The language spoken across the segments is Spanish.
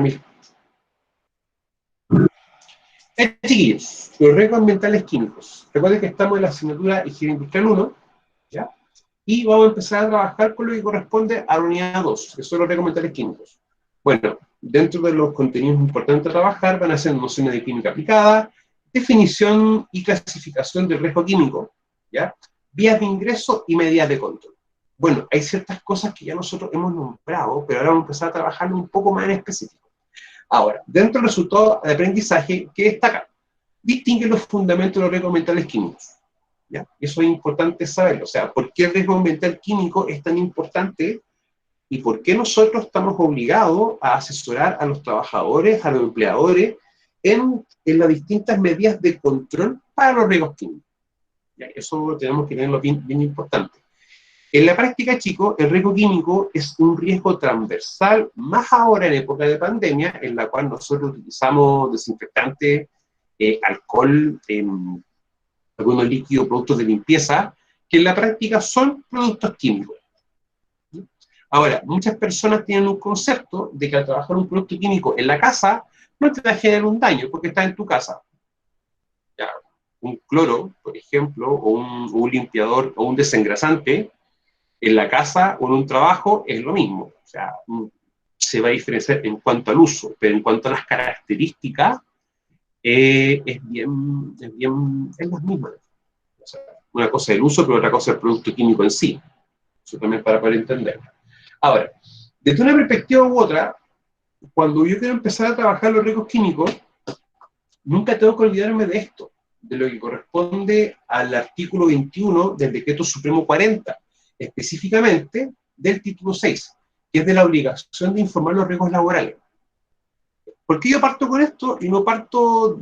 mis... Chiquillos, los riesgos ambientales químicos. Recuerden que estamos en la asignatura Higiene Industrial 1, ¿ya? Y vamos a empezar a trabajar con lo que corresponde a la unidad 2, que son los riesgos ambientales químicos. Bueno, dentro de los contenidos importantes a trabajar van a ser nociones de química aplicada, definición y clasificación del riesgo químico, ¿ya? Vías de ingreso y medidas de control. Bueno, hay ciertas cosas que ya nosotros hemos nombrado, pero ahora vamos a empezar a trabajarlo un poco más en específico. Ahora, dentro del resultado de aprendizaje, ¿qué destaca? Distingue los fundamentos de los riesgos ambientales químicos, ¿ya? Eso es importante saberlo. O sea, ¿por qué el riesgo ambiental químico es tan importante y por qué nosotros estamos obligados a asesorar a los trabajadores, a los empleadores, en las distintas medidas de control para los riesgos químicos? ¿Ya? Eso tenemos que tenerlo bien, bien importante. En la práctica, chicos, el riesgo químico es un riesgo transversal, más ahora en época de pandemia, en la cual nosotros utilizamos desinfectantes, alcohol, algunos líquidos, productos de limpieza, que en la práctica son productos químicos. Ahora, muchas personas tienen un concepto de que al trabajar un producto químico en la casa, no te va a generar un daño, porque está en tu casa. Ya, un cloro, por ejemplo, o un limpiador, o un desengrasante, en la casa o en un trabajo es lo mismo. O sea, se va a diferenciar en cuanto al uso, pero en cuanto a las características, es las mismas. O sea, una cosa es el uso, pero otra cosa es el producto químico en sí. Eso también para poder entenderlo. Ahora, desde una perspectiva u otra, cuando yo quiero empezar a trabajar los riesgos químicos, nunca tengo que olvidarme de esto, de lo que corresponde al artículo 21 del Decreto Supremo 40, específicamente del título 6, que es de la obligación de informar los riesgos laborales. ¿Por qué yo parto con esto y no parto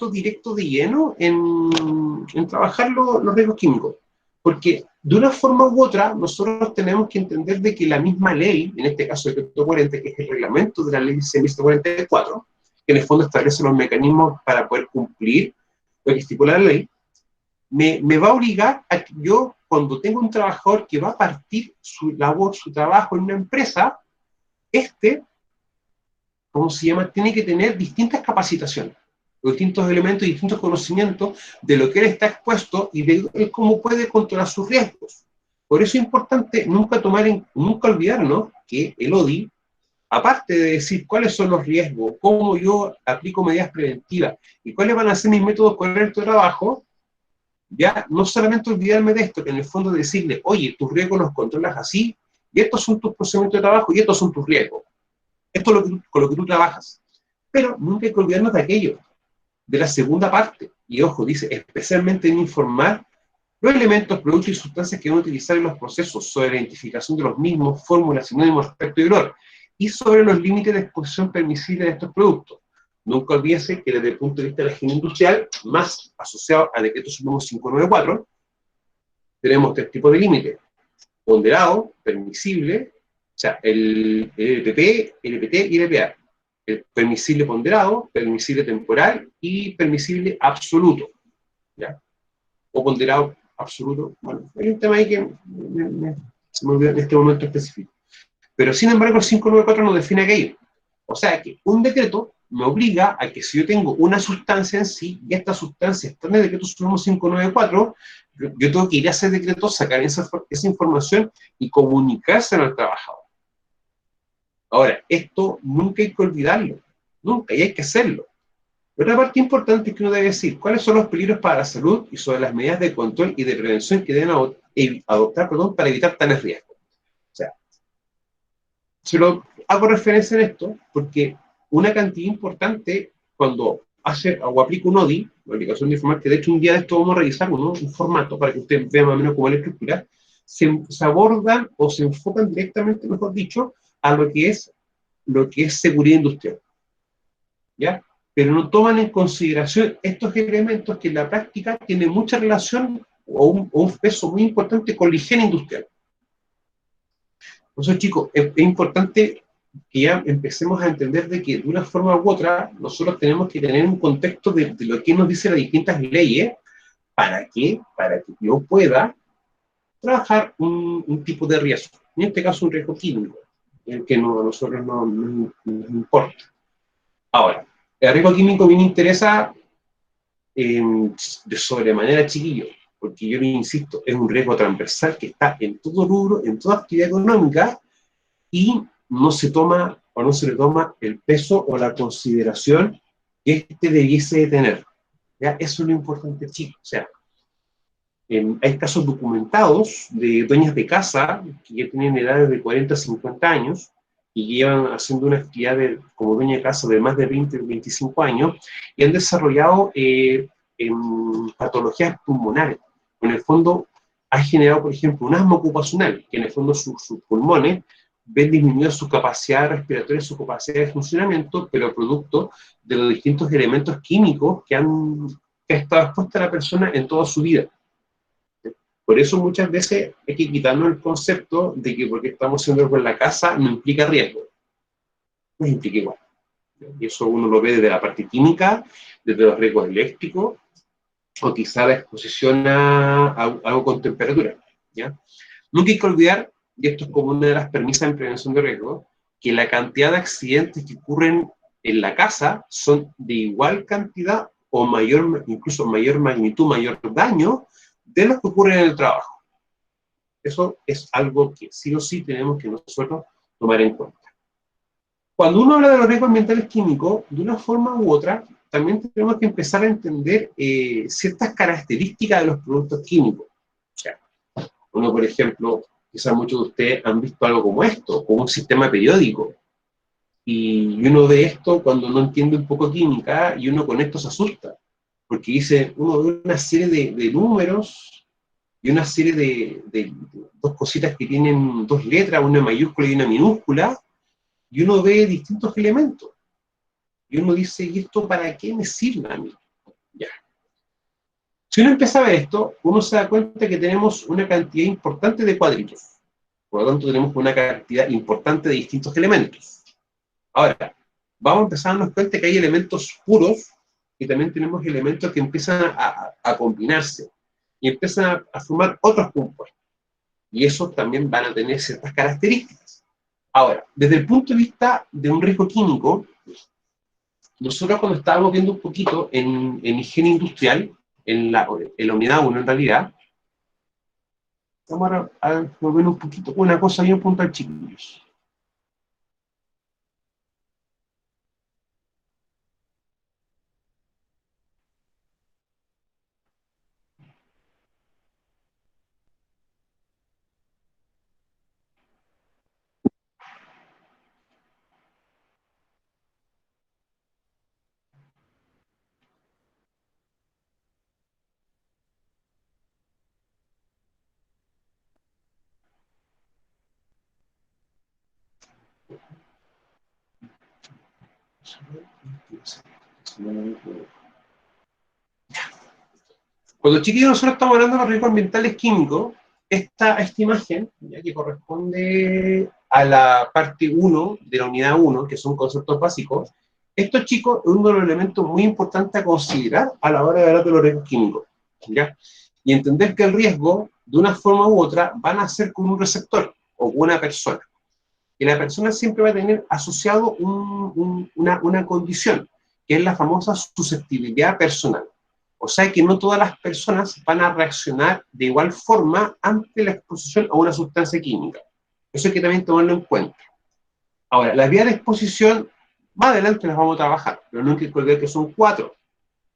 directo de lleno en trabajar los riesgos químicos? Porque de una forma u otra nosotros tenemos que entender de que la misma ley, en este caso el Decreto 40, que es el reglamento de la ley 6.144, que en el fondo establece los mecanismos para poder cumplir lo que estipula la ley, me va a obligar a que yo, cuando tengo un trabajador que va a partir su labor, su trabajo en una empresa, ¿cómo se llama? Tiene que tener distintas capacitaciones, distintos elementos y distintos conocimientos de lo que él está expuesto y de cómo puede controlar sus riesgos. Por eso es importante nunca olvidarnos que el ODI, aparte de decir cuáles son los riesgos, cómo yo aplico medidas preventivas y cuáles van a ser mis métodos correctos de trabajo, ya no solamente olvidarme de esto, que en el fondo decirle, oye, tus riesgos los controlas así, y estos son tus procedimientos de trabajo y estos son tus riesgos. Esto es con lo que tú trabajas. Pero nunca hay que olvidarnos de aquello, de la segunda parte. Y ojo, dice, especialmente en informar los elementos, productos y sustancias que van a utilizar en los procesos, sobre la identificación de los mismos, fórmulas, sinónimos, aspecto y olor, y sobre los límites de exposición permisible de estos productos. Nunca olvídese que desde el punto de vista de la higiene industrial, más asociado al Decreto Supremo 594, tenemos tres tipos de límites: ponderado, permisible, o sea, el LPP, LPT y LPA. El permisible ponderado, permisible temporal y permisible absoluto, ¿ya? O ponderado absoluto. Bueno, hay un tema ahí que se me olvidó en este momento específico. Pero sin embargo el 594 no define aquello. O sea que un decreto me obliga a que si yo tengo una sustancia en sí, y esta sustancia está en el Decreto Supremo 594, yo tengo que ir a ese decreto, sacar esa información y comunicársela al trabajador. Ahora, esto nunca hay que olvidarlo, nunca, y hay que hacerlo. Otra parte importante es que uno debe decir cuáles son los peligros para la salud y sobre las medidas de control y de prevención que deben adoptar para evitar tales riesgos. O sea, solo hago referencia en esto porque una cantidad importante, cuando hace o aplica un ODI, la obligación de informar, que de hecho un día de esto vamos a revisar un formato para que usted vea más o menos cómo es la estructura, se abordan o se enfocan directamente, mejor dicho, a lo que es seguridad industrial, ¿ya? Pero no toman en consideración estos elementos que en la práctica tienen mucha relación o un peso muy importante con la higiene industrial. Entonces, chicos, es importante que ya empecemos a entender de que de una forma u otra nosotros tenemos que tener un contexto de lo que nos dicen las distintas leyes para que yo pueda trabajar un tipo de riesgo, en este caso un riesgo químico. el que no, a nosotros no nos importa. Ahora, el riesgo químico a mí me interesa de sobremanera, chiquillo, porque yo le insisto, es un riesgo transversal que está en todo rubro, en toda actividad económica, y no se toma o no se le toma el peso o la consideración que este debiese de tener. ¿Ya? Eso es lo importante, chicos. O sea, hay casos documentados de dueñas de casa que ya tienen edades de 40 a 50 años y llevan haciendo una actividad como dueña de casa de más de 20 o 25 años y han desarrollado patologías pulmonares. En el fondo, ha generado, por ejemplo, un asma ocupacional, que en el fondo sus pulmones ven disminuida su capacidad respiratoria, su capacidad de funcionamiento, pero producto de los distintos elementos químicos que ha estado expuesta a la persona en toda su vida. Por eso muchas veces hay que quitarnos el concepto de que porque estamos haciendo algo en la casa no implica riesgo. No implica igual. Y eso uno lo ve desde la parte química, desde los riesgos eléctricos, o quizá la exposición a algo con temperatura. ¿Ya? Nunca hay que olvidar, y esto es como una de las premisas en prevención de riesgo, que la cantidad de accidentes que ocurren en la casa son de igual cantidad o mayor, incluso mayor magnitud, mayor daño de los que ocurren en el trabajo. Eso es algo que sí o sí tenemos que nosotros tomar en cuenta. Cuando uno habla de los riesgos ambientales químicos, de una forma u otra, también tenemos que empezar a entender ciertas características de los productos químicos. O sea, uno, por ejemplo, quizás muchos de ustedes han visto algo como esto, como un sistema periódico. Y uno ve esto cuando no entiende un poco química y uno con esto se asusta. Porque dice, uno ve una serie de números y una serie de dos cositas que tienen dos letras, una mayúscula y una minúscula, y uno ve distintos elementos. Y uno dice, ¿y esto para qué me sirve a mí? Ya. Si uno empieza a ver esto, uno se da cuenta que tenemos una cantidad importante de cuadritos. Por lo tanto, tenemos una cantidad importante de distintos elementos. Ahora, vamos a empezar a darnos cuenta que hay elementos puros y también tenemos elementos que empiezan a combinarse y empiezan a formar otros compuestos. Y esos también van a tener ciertas características. Ahora, desde el punto de vista de un riesgo químico, nosotros cuando estábamos viendo un poquito en higiene industrial, en la unidad 1 en realidad, vamos a ver un poquito una cosa bien puntual, chiquillos. Cuando chiquillos nosotros estamos hablando de los riesgos ambientales químicos, esta imagen, ya que corresponde a la parte 1 de la unidad 1, que son conceptos básicos, estos chicos es uno de los elementos muy importantes a considerar a la hora de hablar de los riesgos químicos. ¿Ya? Y entender que el riesgo, de una forma u otra, van a ser con un receptor o con una persona. Y la persona siempre va a tener asociado una condición, que es la famosa susceptibilidad personal. O sea que no todas las personas van a reaccionar de igual forma ante la exposición a una sustancia química. Eso hay que también tomarlo en cuenta. Ahora, las vías de exposición, más adelante las vamos a trabajar, pero no hay que olvidar que son 4.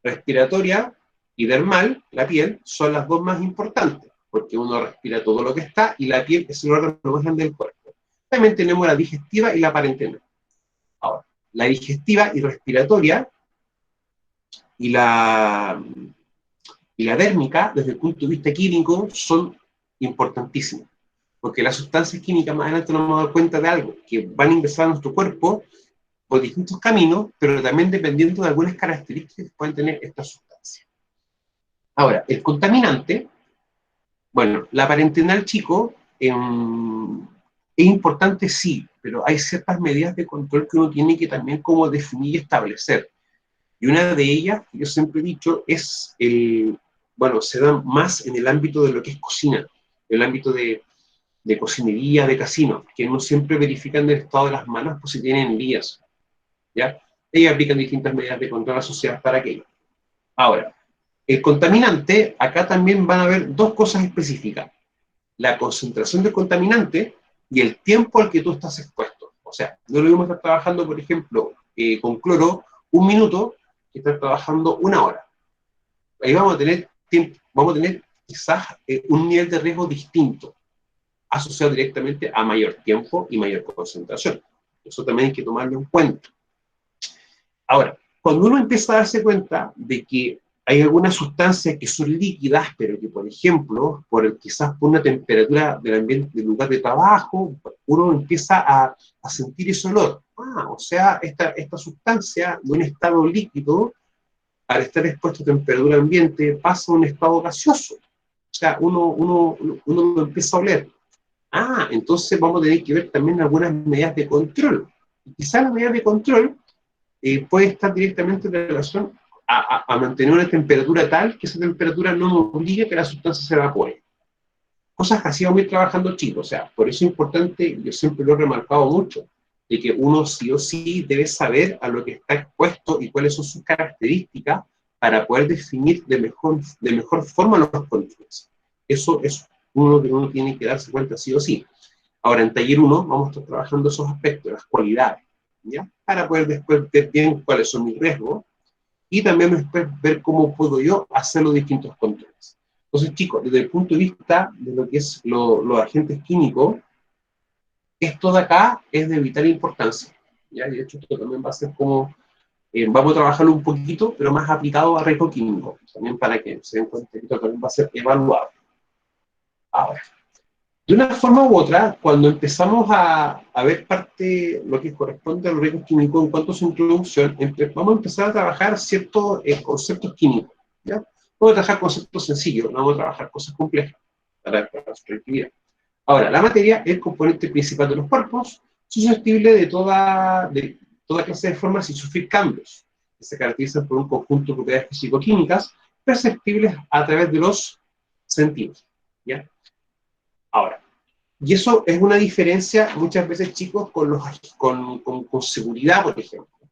Respiratoria y dermal, la piel, son las 2 más importantes, porque uno respira todo lo que está y la piel es el órgano más grande del cuerpo. También tenemos la digestiva y la parenteral. Ahora, la digestiva y respiratoria y la dérmica, desde el punto de vista químico, son importantísimas. Porque las sustancias químicas, más adelante nos vamos a dar cuenta de algo, que van a ingresar a nuestro cuerpo por distintos caminos, pero también dependiendo de algunas características que pueden tener estas sustancias. Ahora, el contaminante, bueno, la parenteral, chico, es importante, sí, pero hay ciertas medidas de control que uno tiene que también como definir y establecer. Y una de ellas, que yo siempre he dicho, es se da más en el ámbito de lo que es cocina, en el ámbito de de cocinería, de casino, que no siempre verifican el estado de las manos por si tienen vías, ¿ya? Ellos aplican distintas medidas de control asociadas para aquello. Ahora, el contaminante, acá también van a haber dos cosas específicas: la concentración del contaminante y el tiempo al que tú estás expuesto. O sea, no lo mismo estar trabajando, por ejemplo, con cloro 1 minuto que estar trabajando 1 hora. Ahí vamos a tener tiempo, vamos a tener quizás un nivel de riesgo distinto, asociado directamente a mayor tiempo y mayor concentración. Eso también hay que tomarlo en cuenta. Ahora, cuando uno empieza a darse cuenta de que hay algunas sustancias que son líquidas, pero que, por ejemplo, quizás por una temperatura del ambiente, del lugar de trabajo, uno empieza a sentir ese olor. O sea, esta sustancia de un estado líquido, al estar expuesto a temperatura ambiente, pasa a un estado gaseoso. O sea, uno lo empieza a oler. Entonces vamos a tener que ver también algunas medidas de control. Y quizás las medidas de control puede estar directamente en relación a mantener una temperatura tal que esa temperatura no nos obligue a que la sustancia se evapore. Cosas que así vamos a ir trabajando, chicos. O sea, por eso es importante, yo siempre lo he remarcado mucho, de que uno sí o sí debe saber a lo que está expuesto y cuáles son sus características para poder definir de mejor forma los controles. Eso es uno que uno tiene que darse cuenta sí o sí. Ahora, en taller 1 vamos a estar trabajando esos aspectos, las cualidades, ¿ya? Para poder después ver bien cuáles son mis riesgos y también después ver cómo puedo yo hacer los distintos controles. Entonces, chicos, desde el punto de vista de lo que es los agentes químicos, esto de acá es de vital importancia, ¿ya? De hecho, esto también va a ser como, vamos a trabajarlo un poquito, pero más aplicado a riesgo químico, también para que se den cuenta que esto también va a ser evaluado. Ahora, de una forma u otra, cuando empezamos a ver parte, lo que corresponde al riesgo químico en cuanto a su introducción, vamos a empezar a trabajar ciertos conceptos químicos, ¿ya? Vamos a trabajar conceptos sencillos, no vamos a trabajar cosas complejas para su tranquilidad. Ahora, la materia es el componente principal de los cuerpos, susceptible de toda clase de formas y sufrir cambios, que se caracterizan por un conjunto de propiedades físico-químicas perceptibles a través de los sentidos, ¿ya? Ahora, y eso es una diferencia muchas veces, chicos, con seguridad, por ejemplo.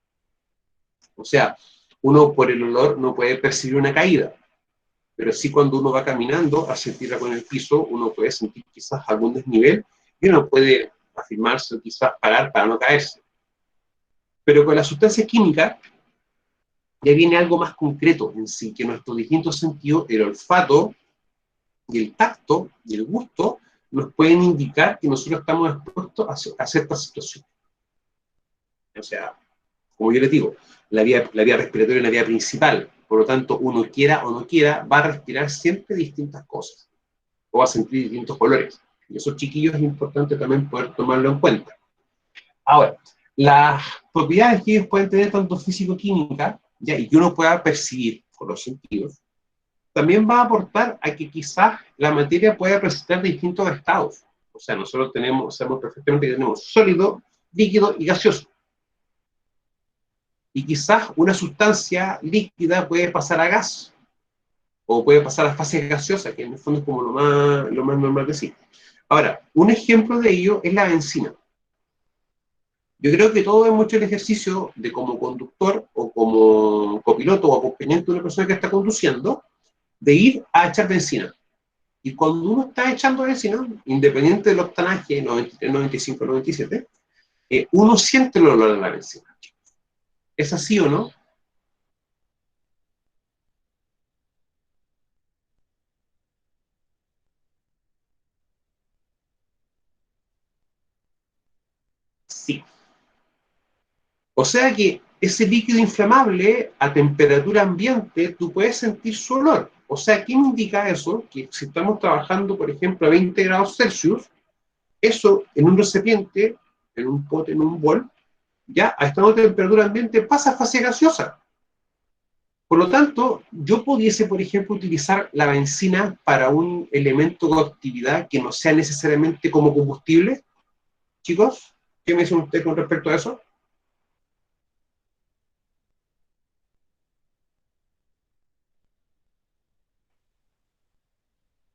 O sea, uno por el olor no puede percibir una caída, pero sí cuando uno va caminando a sentirla con el piso, uno puede sentir quizás algún desnivel y uno puede afirmarse o quizás parar para no caerse. Pero con la sustancia química ya viene algo más concreto en sí, que nuestros distintos sentidos, el olfato y el tacto y el gusto, nos pueden indicar que nosotros estamos expuestos a ciertas situaciones. O sea, como yo les digo, la vía respiratoria es la vía principal, por lo tanto, uno quiera o no quiera, va a respirar siempre distintas cosas, o va a sentir distintos colores. Y esos chiquillos es importante también poder tomarlo en cuenta. Ahora, las propiedades que ellos pueden tener, tanto físico-química, ya, y que uno pueda percibir con los sentidos, también va a aportar a que quizás la materia pueda presentar distintos estados. O sea, nosotros sabemos perfectamente que tenemos sólido, líquido y gaseoso. Y quizás una sustancia líquida puede pasar a gas, o puede pasar a fase gaseosa, que en el fondo es como lo más normal de sí. Ahora, un ejemplo de ello es la benzina. Yo creo que todos hemos hecho el ejercicio de como conductor, o como copiloto, o acompañante de una persona que está conduciendo, de ir a echar benzina. Y cuando uno está echando benzina, independiente del octanaje, 93, 95, 97, uno siente el olor de la benzina. ¿Es así o no? Sí. O sea que ese líquido inflamable a temperatura ambiente, tú puedes sentir su olor. O sea, ¿qué me indica eso? Que si estamos trabajando, por ejemplo, a 20 grados Celsius, eso en un recipiente, en un pote, en un bol, ya a esta temperatura ambiente pasa a fase gaseosa. Por lo tanto, yo pudiese, por ejemplo, utilizar la benzina para un elemento de actividad que no sea necesariamente como combustible. Chicos, ¿qué me dicen ustedes con respecto a eso?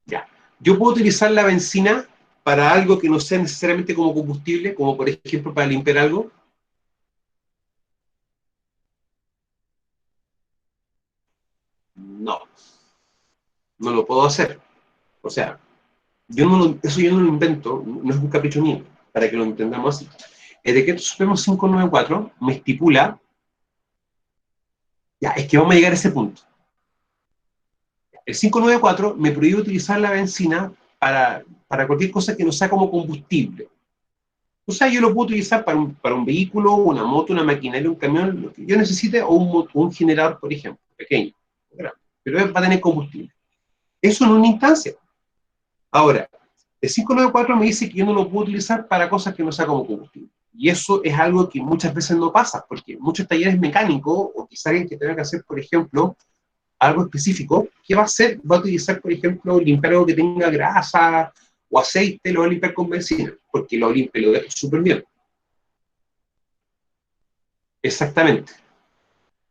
Ya. Yo puedo utilizar la benzina para algo que no sea necesariamente como combustible, como por ejemplo para limpiar algo? No, no lo puedo hacer. O sea, eso yo no lo invento, no es un capricho mío, para que lo entendamos así. El decreto supremo 594 me estipula, ya, es que vamos a llegar a ese punto. El 594 me prohíbe utilizar la benzina para cualquier cosa que no sea como combustible. O sea, yo lo puedo utilizar para un vehículo, una moto, una maquinaria, un camión, lo que yo necesite, o un generador, por ejemplo, pequeño, grande, pero va a tener combustible. Eso en una instancia. Ahora, el 594 me dice que yo no lo puedo utilizar para cosas que no sea como combustible. Y eso es algo que muchas veces no pasa, porque muchos talleres mecánicos, o quizá alguien que tenga que hacer, por ejemplo, algo específico, ¿qué va a hacer? Va a utilizar, por ejemplo, limpiar algo que tenga grasa o aceite, lo va a limpiar con benzina, porque lo limpia y lo deja súper bien. Exactamente.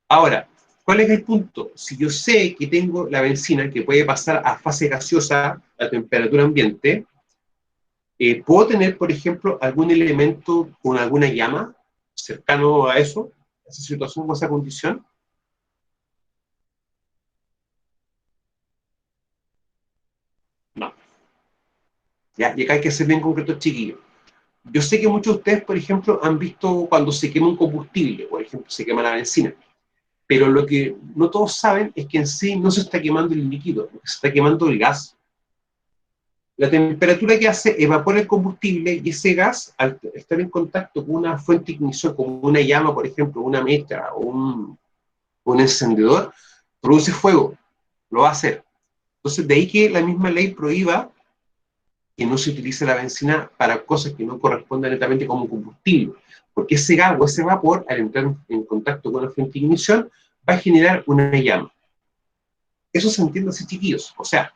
Ahora, ¿cuál es el punto? Si yo sé que tengo la benzina que puede pasar a fase gaseosa a temperatura ambiente, ¿puedo tener, por ejemplo, algún elemento con alguna llama cercano a eso, a esa situación o a esa condición? No. ¿Ya? Y acá hay que ser bien concretos, chiquillos. Yo sé que muchos de ustedes, por ejemplo, han visto cuando se quema un combustible, por ejemplo, se quema la benzina. Pero lo que no todos saben es que en sí no se está quemando el líquido, se está quemando el gas. La temperatura que hace evapora el combustible y ese gas, al estar en contacto con una fuente de ignición, como una llama, por ejemplo, una mecha o un encendedor, produce fuego, lo va a hacer. Entonces, de ahí que la misma ley prohíba que no se utilice la benzina para cosas que no correspondan netamente como combustible, porque ese gas o ese vapor, al entrar en contacto con la fuente de ignición, va a generar una llama. Eso se entiende así, chiquillos. O sea,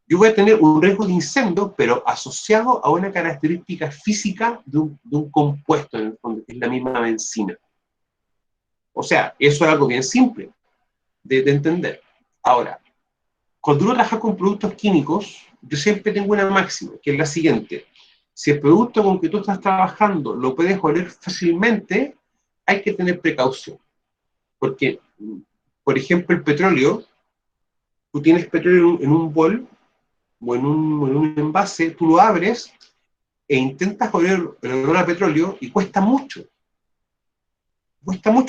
yo voy a tener un riesgo de incendio, pero asociado a una característica física de un compuesto, en el fondo, que es la misma benzina. O sea, eso es algo bien simple de entender. Ahora, cuando uno trabaja con productos químicos, yo siempre tengo una máxima, que es la siguiente. Si el producto con que tú estás trabajando lo puedes oler fácilmente, hay que tener precaución. Porque, por ejemplo, el petróleo, tú tienes petróleo en un bol o en un envase, tú lo abres e intentas oler el olor a petróleo y cuesta mucho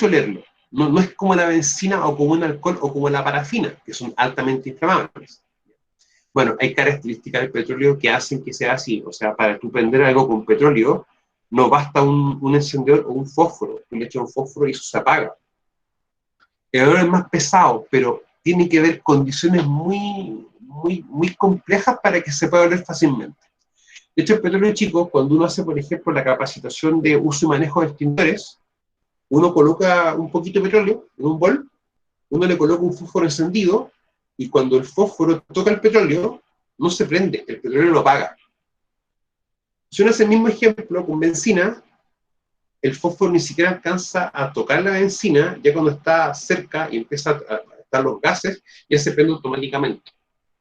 olerlo. No, no es como la benzina o como un alcohol o como la parafina, que son altamente inflamables. Bueno, hay características del petróleo que hacen que sea así. O sea, para tú prender algo con petróleo, no basta un encendedor o un fósforo. Tú le echas un fósforo y eso se apaga. El olor es más pesado, pero tiene que haber condiciones muy complejas para que se pueda oler fácilmente. De hecho, el petróleo, chicos, cuando uno hace, por ejemplo, la capacitación de uso y manejo de extintores, uno coloca un poquito de petróleo en un bol, uno le coloca un fósforo encendido, y cuando el fósforo toca el petróleo, no se prende, el petróleo lo apaga. Si uno hace el mismo ejemplo con benzina, el fósforo ni siquiera alcanza a tocar la benzina, ya cuando está cerca y empieza a estar los gases, ya se prende automáticamente.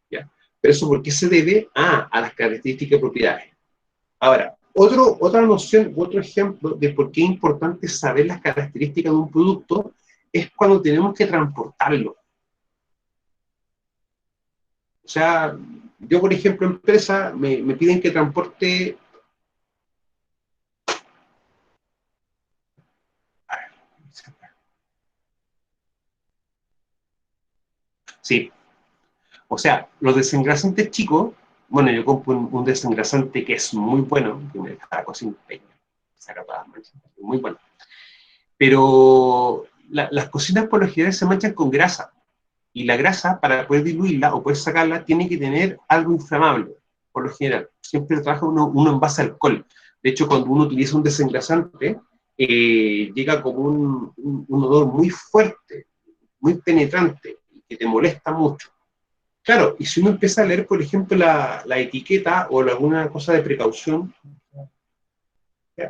¿Ya? Pero eso, ¿por qué se debe? A las características y propiedades. Ahora, otra noción, otro ejemplo de por qué es importante saber las características de un producto es cuando tenemos que transportarlo. O sea, yo, por ejemplo, empresa, me piden que transporte. Sí, o sea, los desengrasantes chicos, bueno, yo compro un desengrasante que es muy bueno, que me deja la cosa impecable, saca todas las manchas, muy bueno. Pero las cocinas por lo general se manchan con grasa. Y la grasa, para poder diluirla o poder sacarla, tiene que tener algo inflamable, por lo general. Siempre trabaja uno en base a alcohol. De hecho, cuando uno utiliza un desengrasante, llega como un olor muy fuerte, muy penetrante, que te molesta mucho. Claro, y si uno empieza a leer, por ejemplo, la etiqueta o alguna cosa de precaución,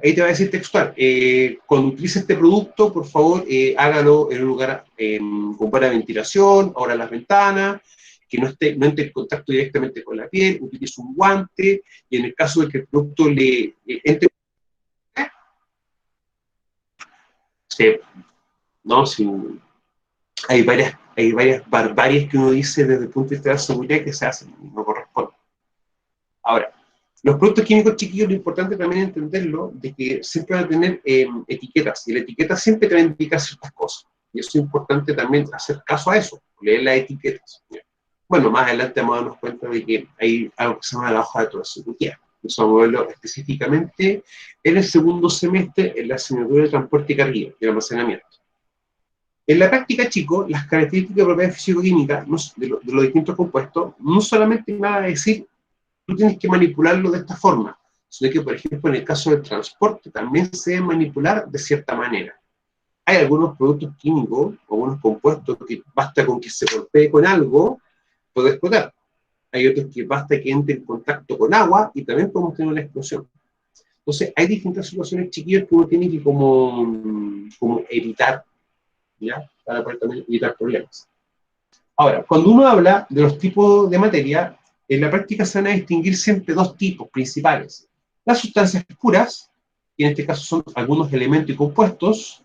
ahí te va a decir textual, cuando utilice este producto, por favor, hágalo en un lugar con buena ventilación, abra las ventanas, que no entre en contacto directamente con la piel, utilice un guante, y en el caso de que el producto le entre, se, ¿no? Si, hay varias barbaries que uno dice desde el punto de vista de la seguridad que se hacen, no corresponde. Ahora, los productos químicos chiquillos, lo importante también es entenderlo, de que siempre van a tener etiquetas, y la etiqueta siempre te va a indicar ciertas cosas. Y eso es importante también hacer caso a eso, leer las etiquetas. Bueno, más adelante vamos a darnos cuenta de que hay algo que se llama la hoja de trazabilidad. Eso vamos a verlo específicamente en el segundo semestre en la asignatura de transporte y carga y almacenamiento. En la práctica, chicos, las características y propiedades físico-químicas de los distintos compuestos no solamente me van a decir tú tienes que manipularlo de esta forma, sino que, por ejemplo, en el caso del transporte también se debe manipular de cierta manera. Hay algunos productos químicos o algunos compuestos que basta con que se golpee con algo, puede explotar. Hay otros que basta que entre en contacto con agua y también podemos tener una explosión. Entonces, hay distintas situaciones, chiquillos, que uno tiene que como evitar, ¿ya? Para poder también evitar problemas. Ahora, cuando uno habla de los tipos de materia, en la práctica se van a distinguir siempre dos tipos principales. Las sustancias puras, que en este caso son algunos elementos y compuestos,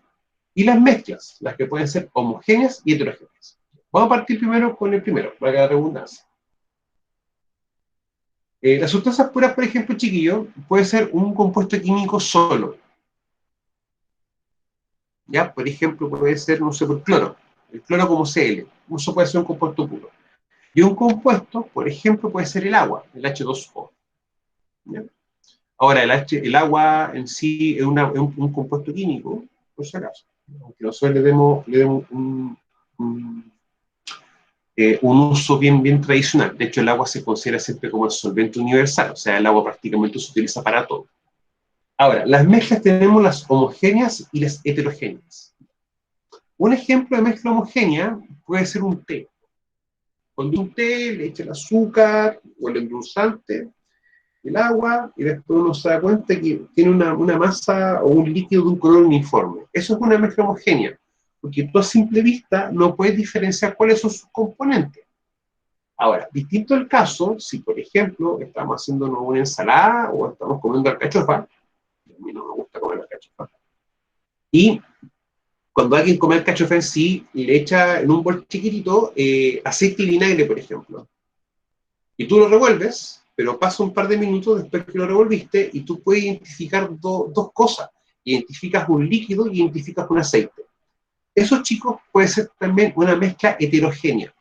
y las mezclas, las que pueden ser homogéneas y heterogéneas. Vamos a partir primero con el primero, para que la redundancia. Las sustancias puras, por ejemplo, chiquillo, puede ser un compuesto químico solo. ¿Ya? Por ejemplo, puede ser, no sé, por cloro. El cloro como Cl. Eso puede ser un compuesto puro. Y un compuesto, por ejemplo, puede ser el agua, el H2O. ¿Ya? Ahora, el agua en sí es un compuesto químico, por si acaso. Aunque nosotros le demos un uso bien tradicional. De hecho, el agua se considera siempre como el solvente universal, o sea, el agua prácticamente se utiliza para todo. Ahora, las mezclas tenemos las homogéneas y las heterogéneas. Un ejemplo de mezcla homogénea puede ser un té. Cuando un té le echa el azúcar o el endulzante, el agua, y después uno se da cuenta que tiene una masa o un líquido de un color uniforme. Eso es una mezcla homogénea, porque tú a simple vista no puedes diferenciar cuáles son sus componentes. Ahora, distinto el caso, si por ejemplo estamos haciendo una ensalada o estamos comiendo alcachofa, a mí no me gusta comer alcachofa, y cuando alguien come alcachofa en sí, le echa en un bol chiquitito aceite y vinagre, por ejemplo, y tú lo revuelves, pero pasa un par de minutos después que lo revolviste y tú puedes identificar dos cosas. Identificas un líquido y identificas un aceite. Eso, chicos, puede ser también una mezcla heterogénea,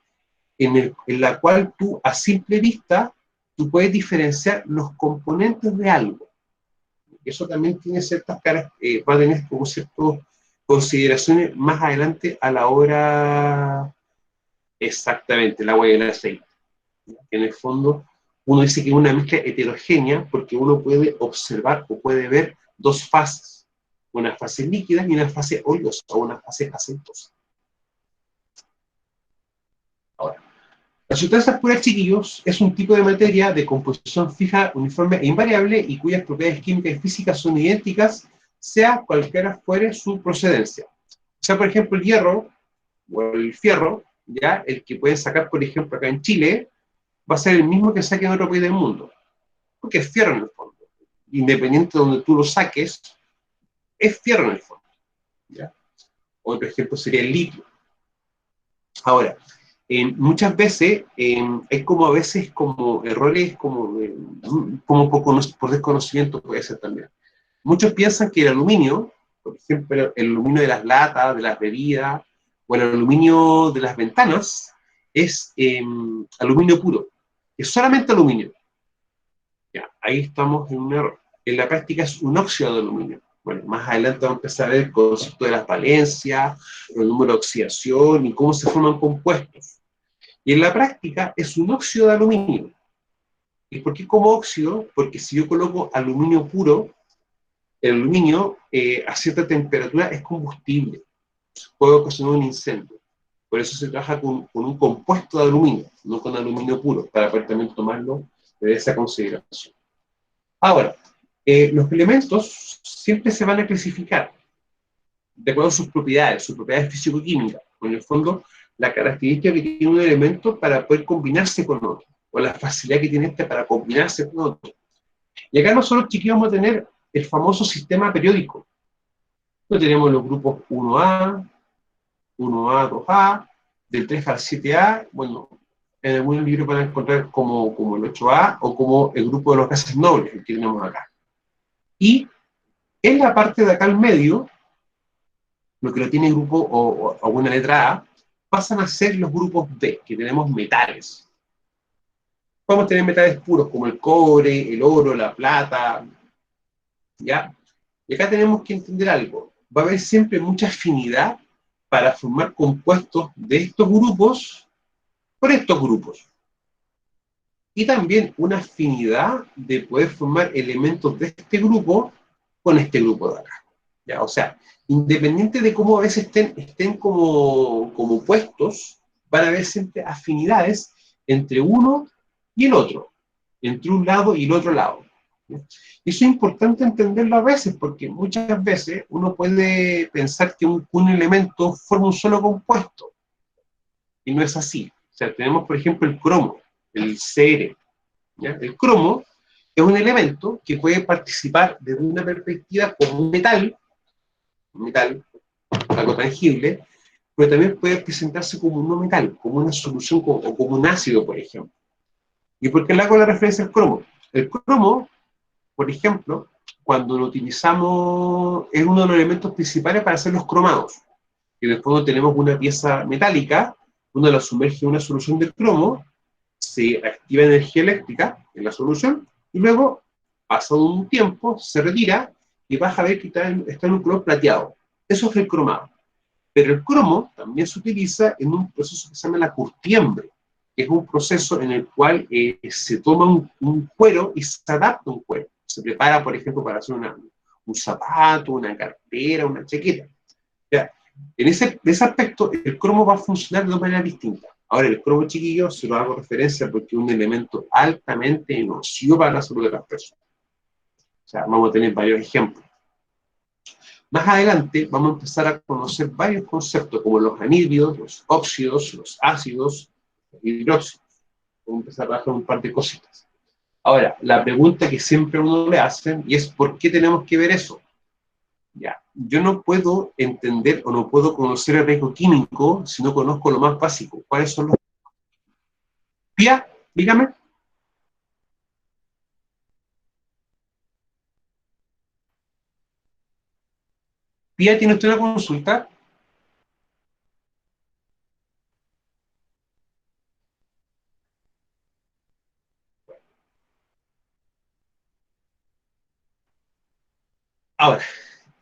en la cual tú, a simple vista, tú puedes diferenciar los componentes de algo. Eso también tiene ciertas va a tener como ciertas consideraciones más adelante a la hora exactamente, el agua y el aceite. En el fondo, uno dice que es una mezcla heterogénea porque uno puede observar o puede ver dos fases, una fase líquida y una fase oleosa o una fase aceitosa. Ahora, las sustancias puras, chiquillos, es un tipo de materia de composición fija, uniforme e invariable y cuyas propiedades químicas y físicas son idénticas, sea cualquiera fuere su procedencia. O sea, por ejemplo, el hierro o el fierro, ya el que pueden sacar, por ejemplo, acá en Chile, va a ser el mismo que saquen en otro país del mundo. Porque es fierro en el fondo. Independiente de donde tú lo saques, es fierro en el fondo. ¿Ya? Otro ejemplo sería el litio. Ahora, muchas veces hay como a veces como errores como por desconocimiento puede ser también. Muchos piensan que el aluminio, por ejemplo, el aluminio de las latas, de las bebidas, o el aluminio de las ventanas, es aluminio puro. Es solamente aluminio. Ya, ahí estamos en un error. En la práctica es un óxido de aluminio. Bueno, más adelante vamos a empezar a ver el concepto de las valencias, el número de oxidación y cómo se forman compuestos. Y en la práctica es un óxido de aluminio. ¿Y por qué como óxido? Porque si yo coloco aluminio puro, el aluminio a cierta temperatura es combustible, puede ocasionar un incendio. Por eso se trabaja con un compuesto de aluminio, no con aluminio puro, para poder también tomarlo de esa consideración. Ahora, los elementos siempre se van a clasificar de acuerdo a sus propiedades físico-químicas. En el fondo, la característica que tiene un elemento para poder combinarse con otro, o la facilidad que tiene este para combinarse con otro. Y acá nosotros, chiquillos, vamos a tener el famoso sistema periódico. Entonces tenemos los grupos 1A, 1A, 2A, del 3 al 7A, bueno, en algunos libros van a encontrar como el 8A o como el grupo de los gases nobles, el que tenemos acá. Y en la parte de acá al medio, lo que lo tiene grupo o una letra A, pasan a ser los grupos B, que tenemos metales. Podemos tener metales puros como el cobre, el oro, la plata, ¿ya? Y acá tenemos que entender algo. Va a haber siempre mucha afinidad para formar compuestos de estos grupos por estos grupos. Y también una afinidad de poder formar elementos de este grupo con este grupo de acá. ¿Ya? O sea, independiente de cómo a veces estén como puestos, van a haber siempre afinidades entre uno y el otro, entre un lado y el otro lado. ¿Ya? Eso es importante entenderlo a veces, porque muchas veces uno puede pensar que un elemento forma un solo compuesto, y no es así. O sea, tenemos, por ejemplo, el cromo, el CR. ¿Ya? El cromo es un elemento que puede participar desde una perspectiva como un metal, algo tangible, pero también puede presentarse como un no metal, como una solución o como un ácido, por ejemplo. ¿Y por qué le hago la referencia al cromo? El cromo, por ejemplo, cuando lo utilizamos, es uno de los elementos principales para hacer los cromados. Y después cuando tenemos una pieza metálica, uno la sumerge en una solución de cromo, se activa energía eléctrica en la solución, y luego, pasado un tiempo, se retira y vas a ver que está en un color plateado. Eso es el cromado. Pero el cromo también se utiliza en un proceso que se llama la curtiembre, que es un proceso en el cual se toma un cuero y se adapta un cuero. Se prepara, por ejemplo, para hacer un zapato, una cartera, una chaqueta. Ya, en ese aspecto, el cromo va a funcionar de una manera distinta. Ahora, el cromo, chiquillo, se lo hago referencia porque es un elemento altamente nocivo para la salud de las personas. O sea, vamos a tener varios ejemplos. Más adelante vamos a empezar a conocer varios conceptos como los anhídridos, los óxidos, los ácidos, los hidróxidos. Vamos a empezar a trabajar un par de cositas. Ahora, la pregunta que siempre uno le hacen y es ¿por qué tenemos que ver eso? Ya, yo no puedo entender o no puedo conocer el riesgo químico si no conozco lo más básico. ¿Cuáles son los... Pía, dígame. Pía, ¿tiene usted una consulta? Ahora,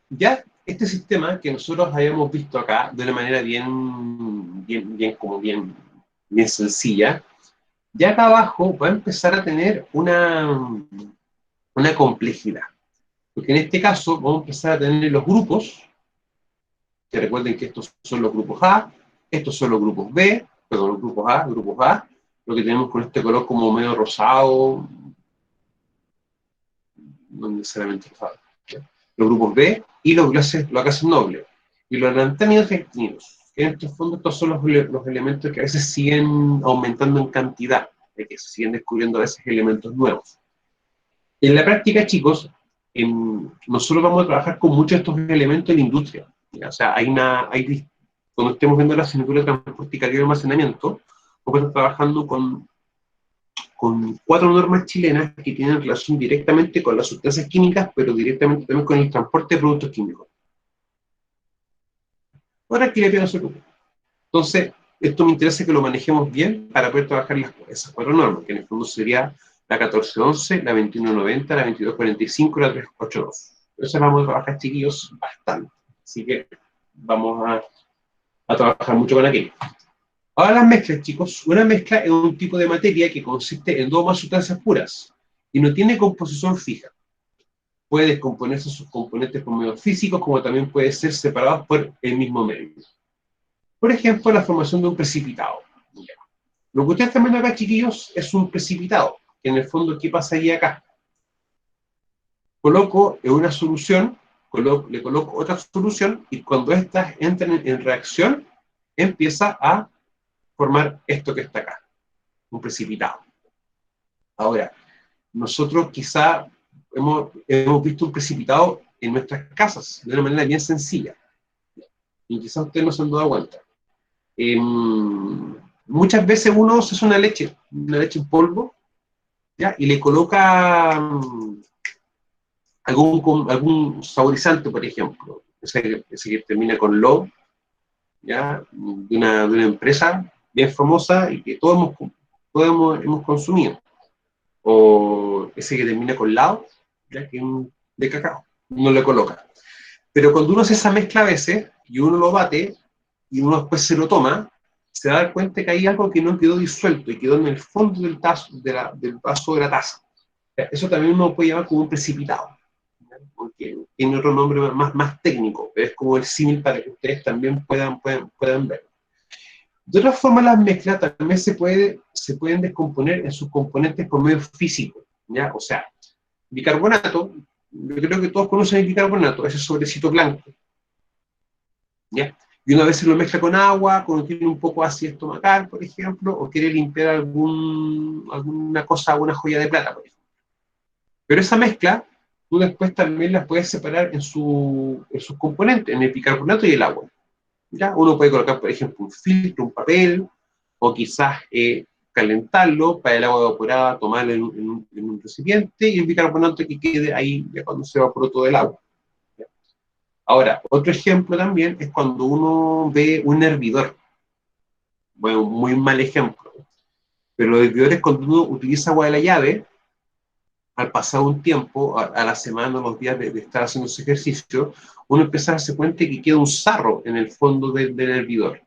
ya este sistema que nosotros habíamos visto acá de una manera bien sencilla, ya acá abajo va a empezar a tener una complejidad. Porque en este caso vamos a empezar a tener los grupos, que recuerden que estos son los grupos A, estos son los grupos B, perdón, los grupos A, lo que tenemos con este color como medio rosado, no necesariamente rosado, ¿ya? Los grupos B y los gases nobles. Y los lantánidos y actinidos, que en este fondo estos son los elementos que a veces siguen aumentando en cantidad, de que se siguen descubriendo a veces elementos nuevos. En la práctica, chicos, nosotros vamos a trabajar con muchos de estos elementos en la industria. ¿Ya? O sea, cuando estemos viendo la asignatura de transporte y carga y almacenamiento, vamos a estar trabajando con 4 normas chilenas que tienen relación directamente con las sustancias químicas, pero directamente también con el transporte de productos químicos. Ahora aquí le pido su grupo. Entonces, esto me interesa que lo manejemos bien para poder trabajar esas 4 normas, que en el fondo sería la 1411, la 2190, la 2245 y la 382. Entonces vamos a trabajar, chiquillos, bastante. Así que vamos a trabajar mucho con aquello. Ahora las mezclas, chicos. Una mezcla es un tipo de materia que consiste en 2 o más sustancias puras y no tiene composición fija. Puede descomponerse sus componentes por medios físicos, como también puede ser separados por el mismo medio. Por ejemplo, la formación de un precipitado. Lo que ustedes están viendo acá, chiquillos, es un precipitado. En el fondo, ¿qué pasa ahí acá? Coloco en una solución, le coloco otra solución, y cuando estas entran en reacción, empieza a formar esto que está acá, un precipitado. Ahora, nosotros quizá hemos visto un precipitado en nuestras casas de una manera bien sencilla, y quizás ustedes no se han dado cuenta. Muchas veces uno se hace una leche en polvo, ¿ya? Y le coloca algún saborizante, por ejemplo, ese que termina con lo, ¿ya? De una empresa bien famosa y que todos hemos consumido. O ese que termina con lao, ¿ya? Que es de cacao, uno le coloca. Pero cuando uno hace esa mezcla a veces, y uno lo bate, y uno después se lo toma, se da cuenta que hay algo que no quedó disuelto y quedó en el fondo del vaso de la taza. Eso también uno puede llamar como un precipitado, ¿ya? Porque tiene otro nombre más técnico, pero es como el símil para que ustedes también puedan ver. De otra forma, las mezclas también se pueden descomponer en sus componentes por medio físico, ¿ya? O sea, bicarbonato, yo creo que todos conocen el bicarbonato, ese sobrecito blanco, ¿ya? Y una vez se lo mezcla con agua, cuando tiene un poco ácido estomacal, por ejemplo, o quiere limpiar alguna cosa, alguna joya de plata, por ejemplo. Pero esa mezcla, tú después también la puedes separar en sus componentes, en el bicarbonato y el agua. ¿Ya? Uno puede colocar, por ejemplo, un filtro, un papel, o quizás calentarlo para el agua evaporada, tomarlo en un recipiente y el bicarbonato que quede ahí ya cuando se evaporó todo el agua. ¿Ya? Ahora, otro ejemplo también es cuando uno ve un hervidor. Bueno, muy mal ejemplo. Pero los hervidores, cuando uno utiliza agua de la llave, al pasar un tiempo, a la semana, a los días de estar haciendo ese ejercicio, uno empieza a darse cuenta que queda un sarro en el fondo del hervidor.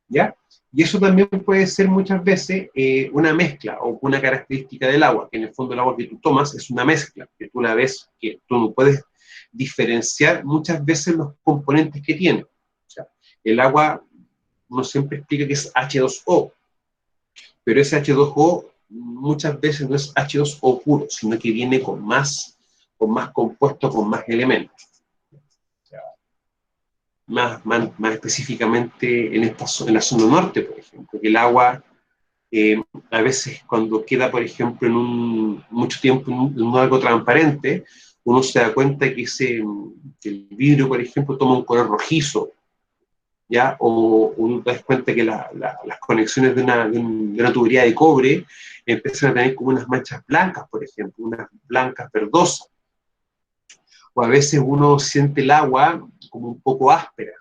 ¿Ya? Y eso también puede ser muchas veces una mezcla o una característica del agua, que en el fondo el agua que tú tomas es una mezcla, que tú la ves, que tú no puedes diferenciar muchas veces los componentes que tiene. O sea, el agua, uno siempre explica que es H2O, pero ese H2O muchas veces no es H2O puro, sino que viene con más compuestos, con más elementos. Más específicamente en la zona norte, por ejemplo, que el agua a veces cuando queda, por ejemplo, mucho tiempo en algo transparente, uno se da cuenta que que el vidrio, por ejemplo, toma un color rojizo, ¿ya? O uno te das cuenta que las conexiones de una tubería de cobre empiezan a tener como unas manchas blancas, por ejemplo, unas blancas verdosas. O a veces uno siente el agua como un poco áspera.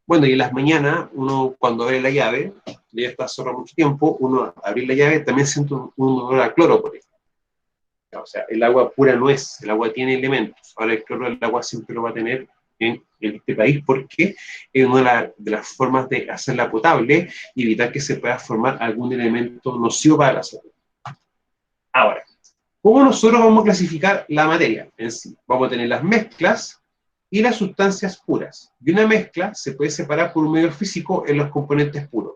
Bueno, y en las mañanas, uno cuando abre la llave, ya está cerrado mucho tiempo, uno abrir la llave también siente un olor a cloro, por ejemplo. O sea, el agua pura no es, el agua tiene elementos. Ahora el cloro del agua siempre lo va a tener en este país porque es una de las formas de hacerla potable y evitar que se pueda formar algún elemento nocivo para la salud. Ahora, ¿cómo nosotros vamos a clasificar la materia en sí? Vamos a tener las mezclas y las sustancias puras. Y una mezcla se puede separar por un medio físico en los componentes puros.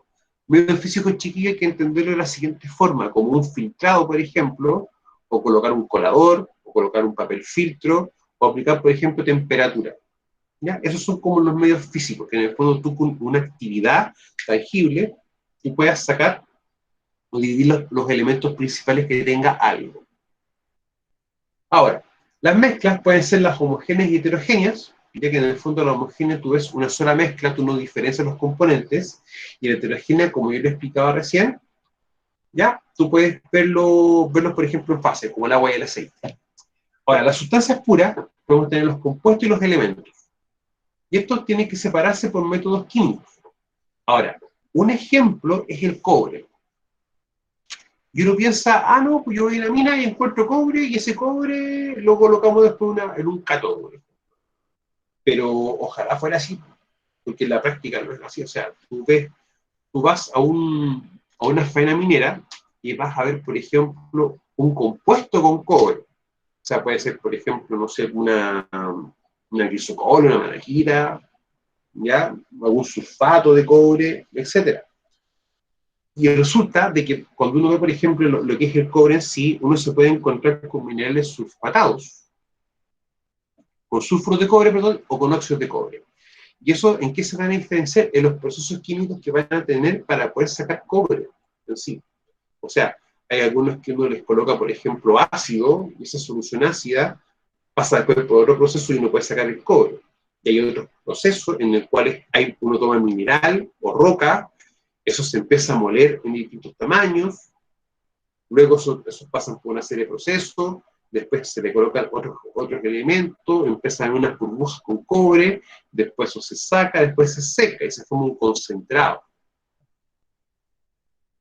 Un medio físico chiquillo hay que entenderlo de la siguiente forma, como un filtrado, por ejemplo, o colocar un colador, o colocar un papel filtro, o aplicar, por ejemplo, temperatura. ¿Ya? Esos son como los medios físicos, que en el fondo tú con una actividad tangible, tú puedas sacar o dividir los elementos principales que tenga algo. Ahora, las mezclas pueden ser las homogéneas y heterogéneas, ya que en el fondo la homogénea tú ves una sola mezcla, tú no diferencias los componentes, y la heterogénea, como yo le explicaba recién, ya, tú puedes verlos, por ejemplo, en fase, como el agua y el aceite. Ahora, las sustancias puras, podemos tener los compuestos y los elementos, y estos tienen que separarse por métodos químicos. Ahora, un ejemplo es el cobre. Y uno piensa, no, pues yo voy a la mina y encuentro cobre, y ese cobre lo colocamos después en un cátodo. Pero ojalá fuera así, porque en la práctica no es así. O sea, tú vas a una faena minera y vas a ver, por ejemplo, un compuesto con cobre. O sea, puede ser, por ejemplo, no sé, una grisocola, una malajita, ¿ya? Algún sulfato de cobre, etc. Y resulta de que cuando uno ve, por ejemplo, lo que es el cobre en sí, uno se puede encontrar con minerales sulfatados, con sulfuro de cobre, perdón, o con óxidos de cobre. ¿Y eso en qué se van a diferenciar? En los procesos químicos que van a tener para poder sacar cobre en sí. O sea, hay algunos que uno les coloca, por ejemplo, ácido, y esa solución ácida pasa después por otro proceso y uno puede sacar el cobre. Y hay otros procesos en los cuales uno toma mineral o roca, eso se empieza a moler en distintos tamaños, luego esos pasan por una serie de procesos, después se le colocan otros elementos, empiezan unas burbujas con cobre, después eso se saca, después se seca y se forma un concentrado.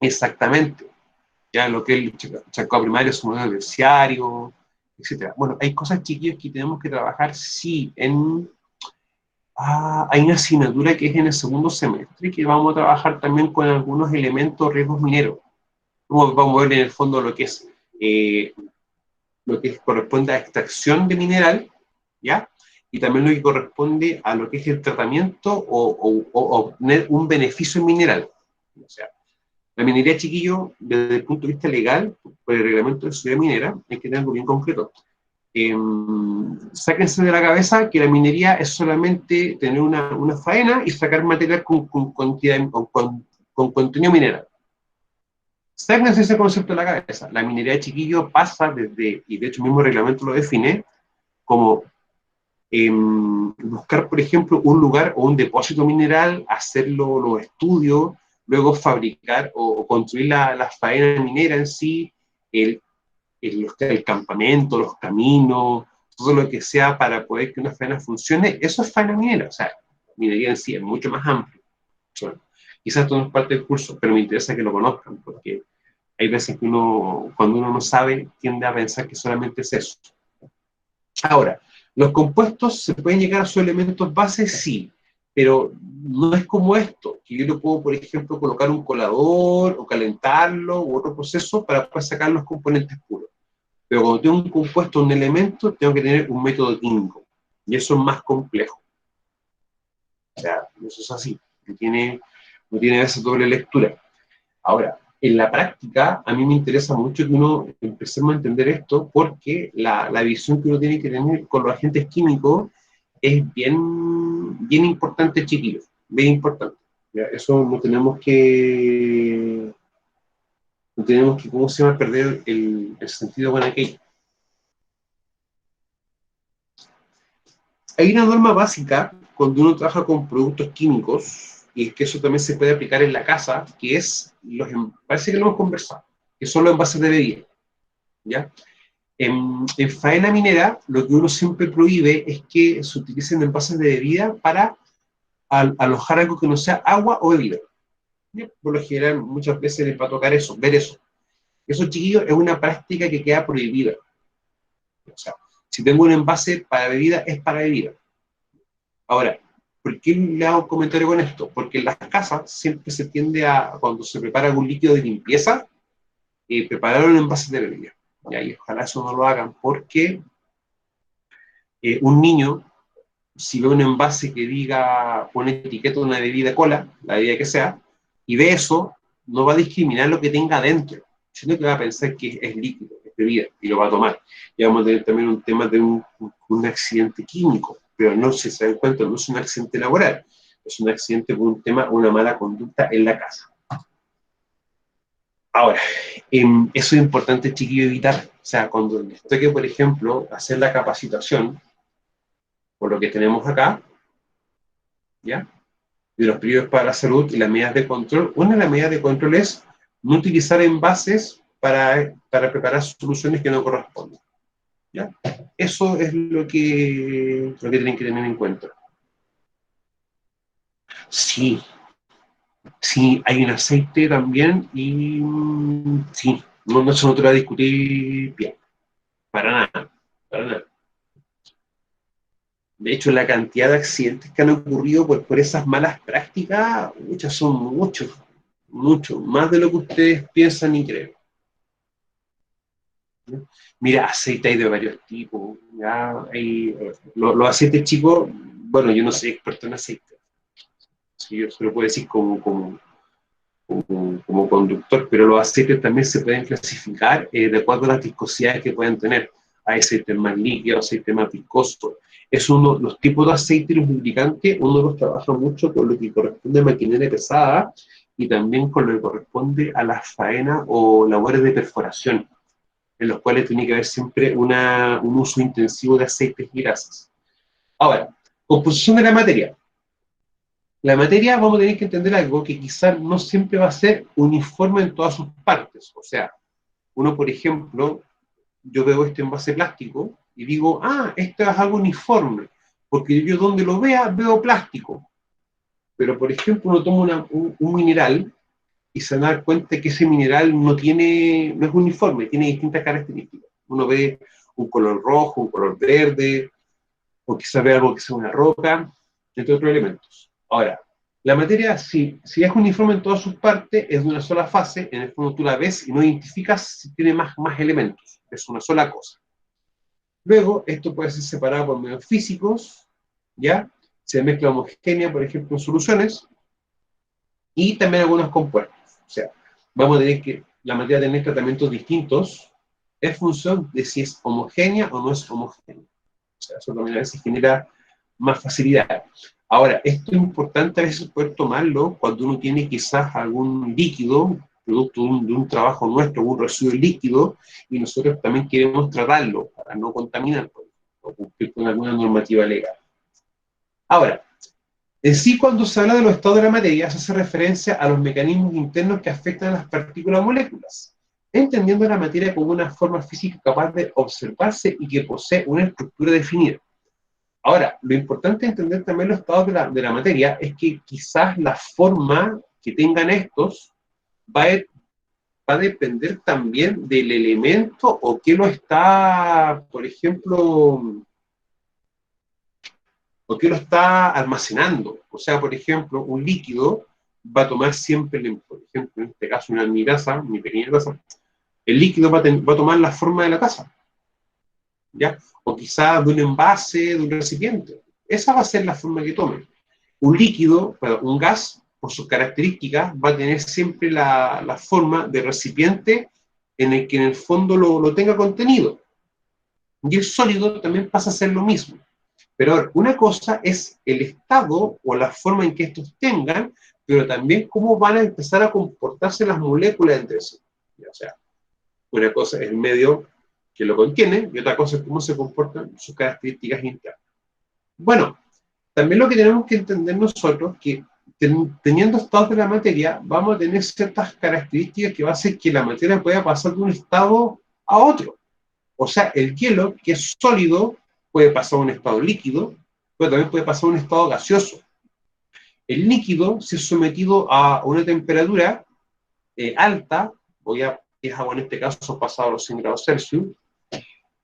Exactamente. Ya lo que es el chancado primario, su modelo terciario, etc. Bueno, hay cosas, chiquillos, que tenemos que trabajar, sí, hay una asignatura que es en el segundo semestre, que vamos a trabajar también con algunos elementos riesgos mineros. Vamos a ver en el fondo lo que corresponde a extracción de mineral, ¿ya? Y también lo que corresponde a lo que es el tratamiento o obtener un beneficio mineral. O sea, la minería, chiquillo, desde el punto de vista legal, por el reglamento de sociedad minera, hay que tener algo bien concreto. Sáquense de la cabeza que la minería es solamente tener una faena y sacar material con contenido mineral. Sáquense ese concepto de la cabeza. La minería, chiquillo, pasa desde, y de hecho el mismo reglamento lo define, como buscar, por ejemplo, un lugar o un depósito mineral, hacerlo los estudios, luego fabricar o construir la faena minera en sí, el campamento, los caminos, todo lo que sea para poder que una faena funcione, eso es faena minera. O sea, minería en sí es mucho más amplio. Bueno, quizás esto no es parte del curso, pero me interesa que lo conozcan, porque hay veces que cuando uno no sabe, tiende a pensar que solamente es eso. Ahora, los compuestos se pueden llegar a sus elementos bases, sí, pero no es como esto, que yo le puedo, por ejemplo, colocar un colador o calentarlo u otro proceso para poder sacar los componentes puros. Pero cuando tengo un compuesto, un elemento, tengo que tener un método químico. Y eso es más complejo. O sea, eso es así. No tiene esa doble lectura. Ahora, en la práctica, a mí me interesa mucho que uno empecemos a entender esto porque la visión que uno tiene que tener con los agentes químicos es bien importante, chiquillos. Bien importante. ¿Ya? Eso no tenemos que, ¿cómo se llama?, perder el sentido con aquello. Hay una norma básica cuando uno trabaja con productos químicos, y es que eso también se puede aplicar en la casa, que es, parece que lo hemos conversado, que son los envases de bebida, ¿ya? En faena minera, lo que uno siempre prohíbe es que se utilicen envases de bebida para alojar algo que no sea agua o bebida. ¿Ya? Por lo general, muchas veces les va a tocar eso, ver eso. Eso, chiquillos, es una práctica que queda prohibida. O sea, si tengo un envase para bebida, es para bebida. Ahora, ¿por qué le hago un comentario con esto? Porque en las casas siempre se tiende a, cuando se prepara algún líquido de limpieza, preparar un envase de bebida. Y ojalá eso no lo hagan, porque un niño, si ve un envase que diga, pone etiqueta de una bebida cola, la bebida que sea, y ve eso, no va a discriminar lo que tenga adentro, sino que va a pensar que es líquido, es bebida, y lo va a tomar. Y vamos a tener también un tema de un accidente químico, pero no, si se dan cuenta, no es un accidente laboral, es un accidente por un tema, una mala conducta en la casa. Ahora, eso es importante, chiquillo, evitar. O sea, cuando les toque, por ejemplo, hacer la capacitación, por lo que tenemos acá, ¿ya?, de los periodos para la salud y las medidas de control. Una de las medidas de control es no utilizar envases para preparar soluciones que no corresponden. ¿Ya? Eso es lo que tienen que tener en cuenta. Sí, sí, hay un aceite también y sí, no se nos va a discutir bien, para nada, para nada. De hecho, la cantidad de accidentes que han ocurrido por esas malas prácticas, muchas son mucho, más de lo que ustedes piensan y creen. Mira, aceite hay de varios tipos. ¿Ya? Los aceites chicos, bueno, yo no soy experto en aceite. Sí, yo solo puedo decir como conductor, pero los aceites también se pueden clasificar de acuerdo a las viscosidades que pueden tener. Hay aceites más líquidos, aceites más viscosos. Es uno de los tipos de aceite y los lubricantes, uno los trabaja mucho con lo que corresponde a maquinaria pesada y también con lo que corresponde a las faenas o labores de perforación, en los cuales tiene que haber siempre un uso intensivo de aceites y grasas. Ahora, composición de la materia. La materia, vamos a tener que entender algo que quizás no siempre va a ser uniforme en todas sus partes. O sea, uno, por ejemplo, yo veo este envase plástico y digo, ah, esto es algo uniforme, porque yo donde lo vea, veo plástico. Pero, por ejemplo, uno toma un mineral y se da cuenta que ese mineral no es uniforme, tiene distintas características. Uno ve un color rojo, un color verde, o quizá ve algo que sea una roca, entre otros elementos. Ahora, la materia, si es uniforme en todas sus partes, es de una sola fase, en el fondo tú la ves y no identificas si tiene más elementos, es una sola cosa. Luego, esto puede ser separado por medios físicos, ¿ya? Se mezcla homogénea, por ejemplo, en soluciones, y también algunos compuestos. O sea, vamos a tener que la materia tener tratamientos distintos en función de si es homogénea o no es homogénea. O sea, eso también a veces genera más facilidad. Ahora, esto es importante a veces poder tomarlo cuando uno tiene quizás algún líquido, producto de un trabajo nuestro, un residuo líquido, y nosotros también queremos tratarlo para no contaminarlo o cumplir con alguna normativa legal. Ahora, en sí, cuando se habla de los estados de la materia, se hace referencia a los mecanismos internos que afectan a las partículas o moléculas, entendiendo la materia como una forma física capaz de observarse y que posee una estructura definida. Ahora, lo importante de entender también los estados de la materia es que quizás la forma que tengan estos va a depender también del elemento o que lo está, por ejemplo, o que lo está almacenando. O sea, por ejemplo, un líquido va a tomar siempre, por ejemplo, en este caso una mi taza, mi pequeña taza, el líquido va a tomar la forma de la taza, ¿ya? O quizás de un envase, de un recipiente. Esa va a ser la forma que tome. Un líquido, un gas, por sus características, va a tener siempre la forma de recipiente en el que en el fondo lo tenga contenido. Y el sólido también pasa a ser lo mismo. Pero ahora, una cosa es el estado o la forma en que estos tengan, pero también cómo van a empezar a comportarse las moléculas entre sí. O sea, una cosa es el medio que lo contiene y otra cosa es cómo se comportan sus características internas. Bueno, también lo que tenemos que entender nosotros es que teniendo estados de la materia, vamos a tener ciertas características que va a hacer que la materia pueda pasar de un estado a otro. O sea, el hielo, que es sólido, puede pasar a un estado líquido, pero también puede pasar a un estado gaseoso. El líquido, si es sometido a una temperatura alta, es agua en este caso pasado a los 100 grados Celsius,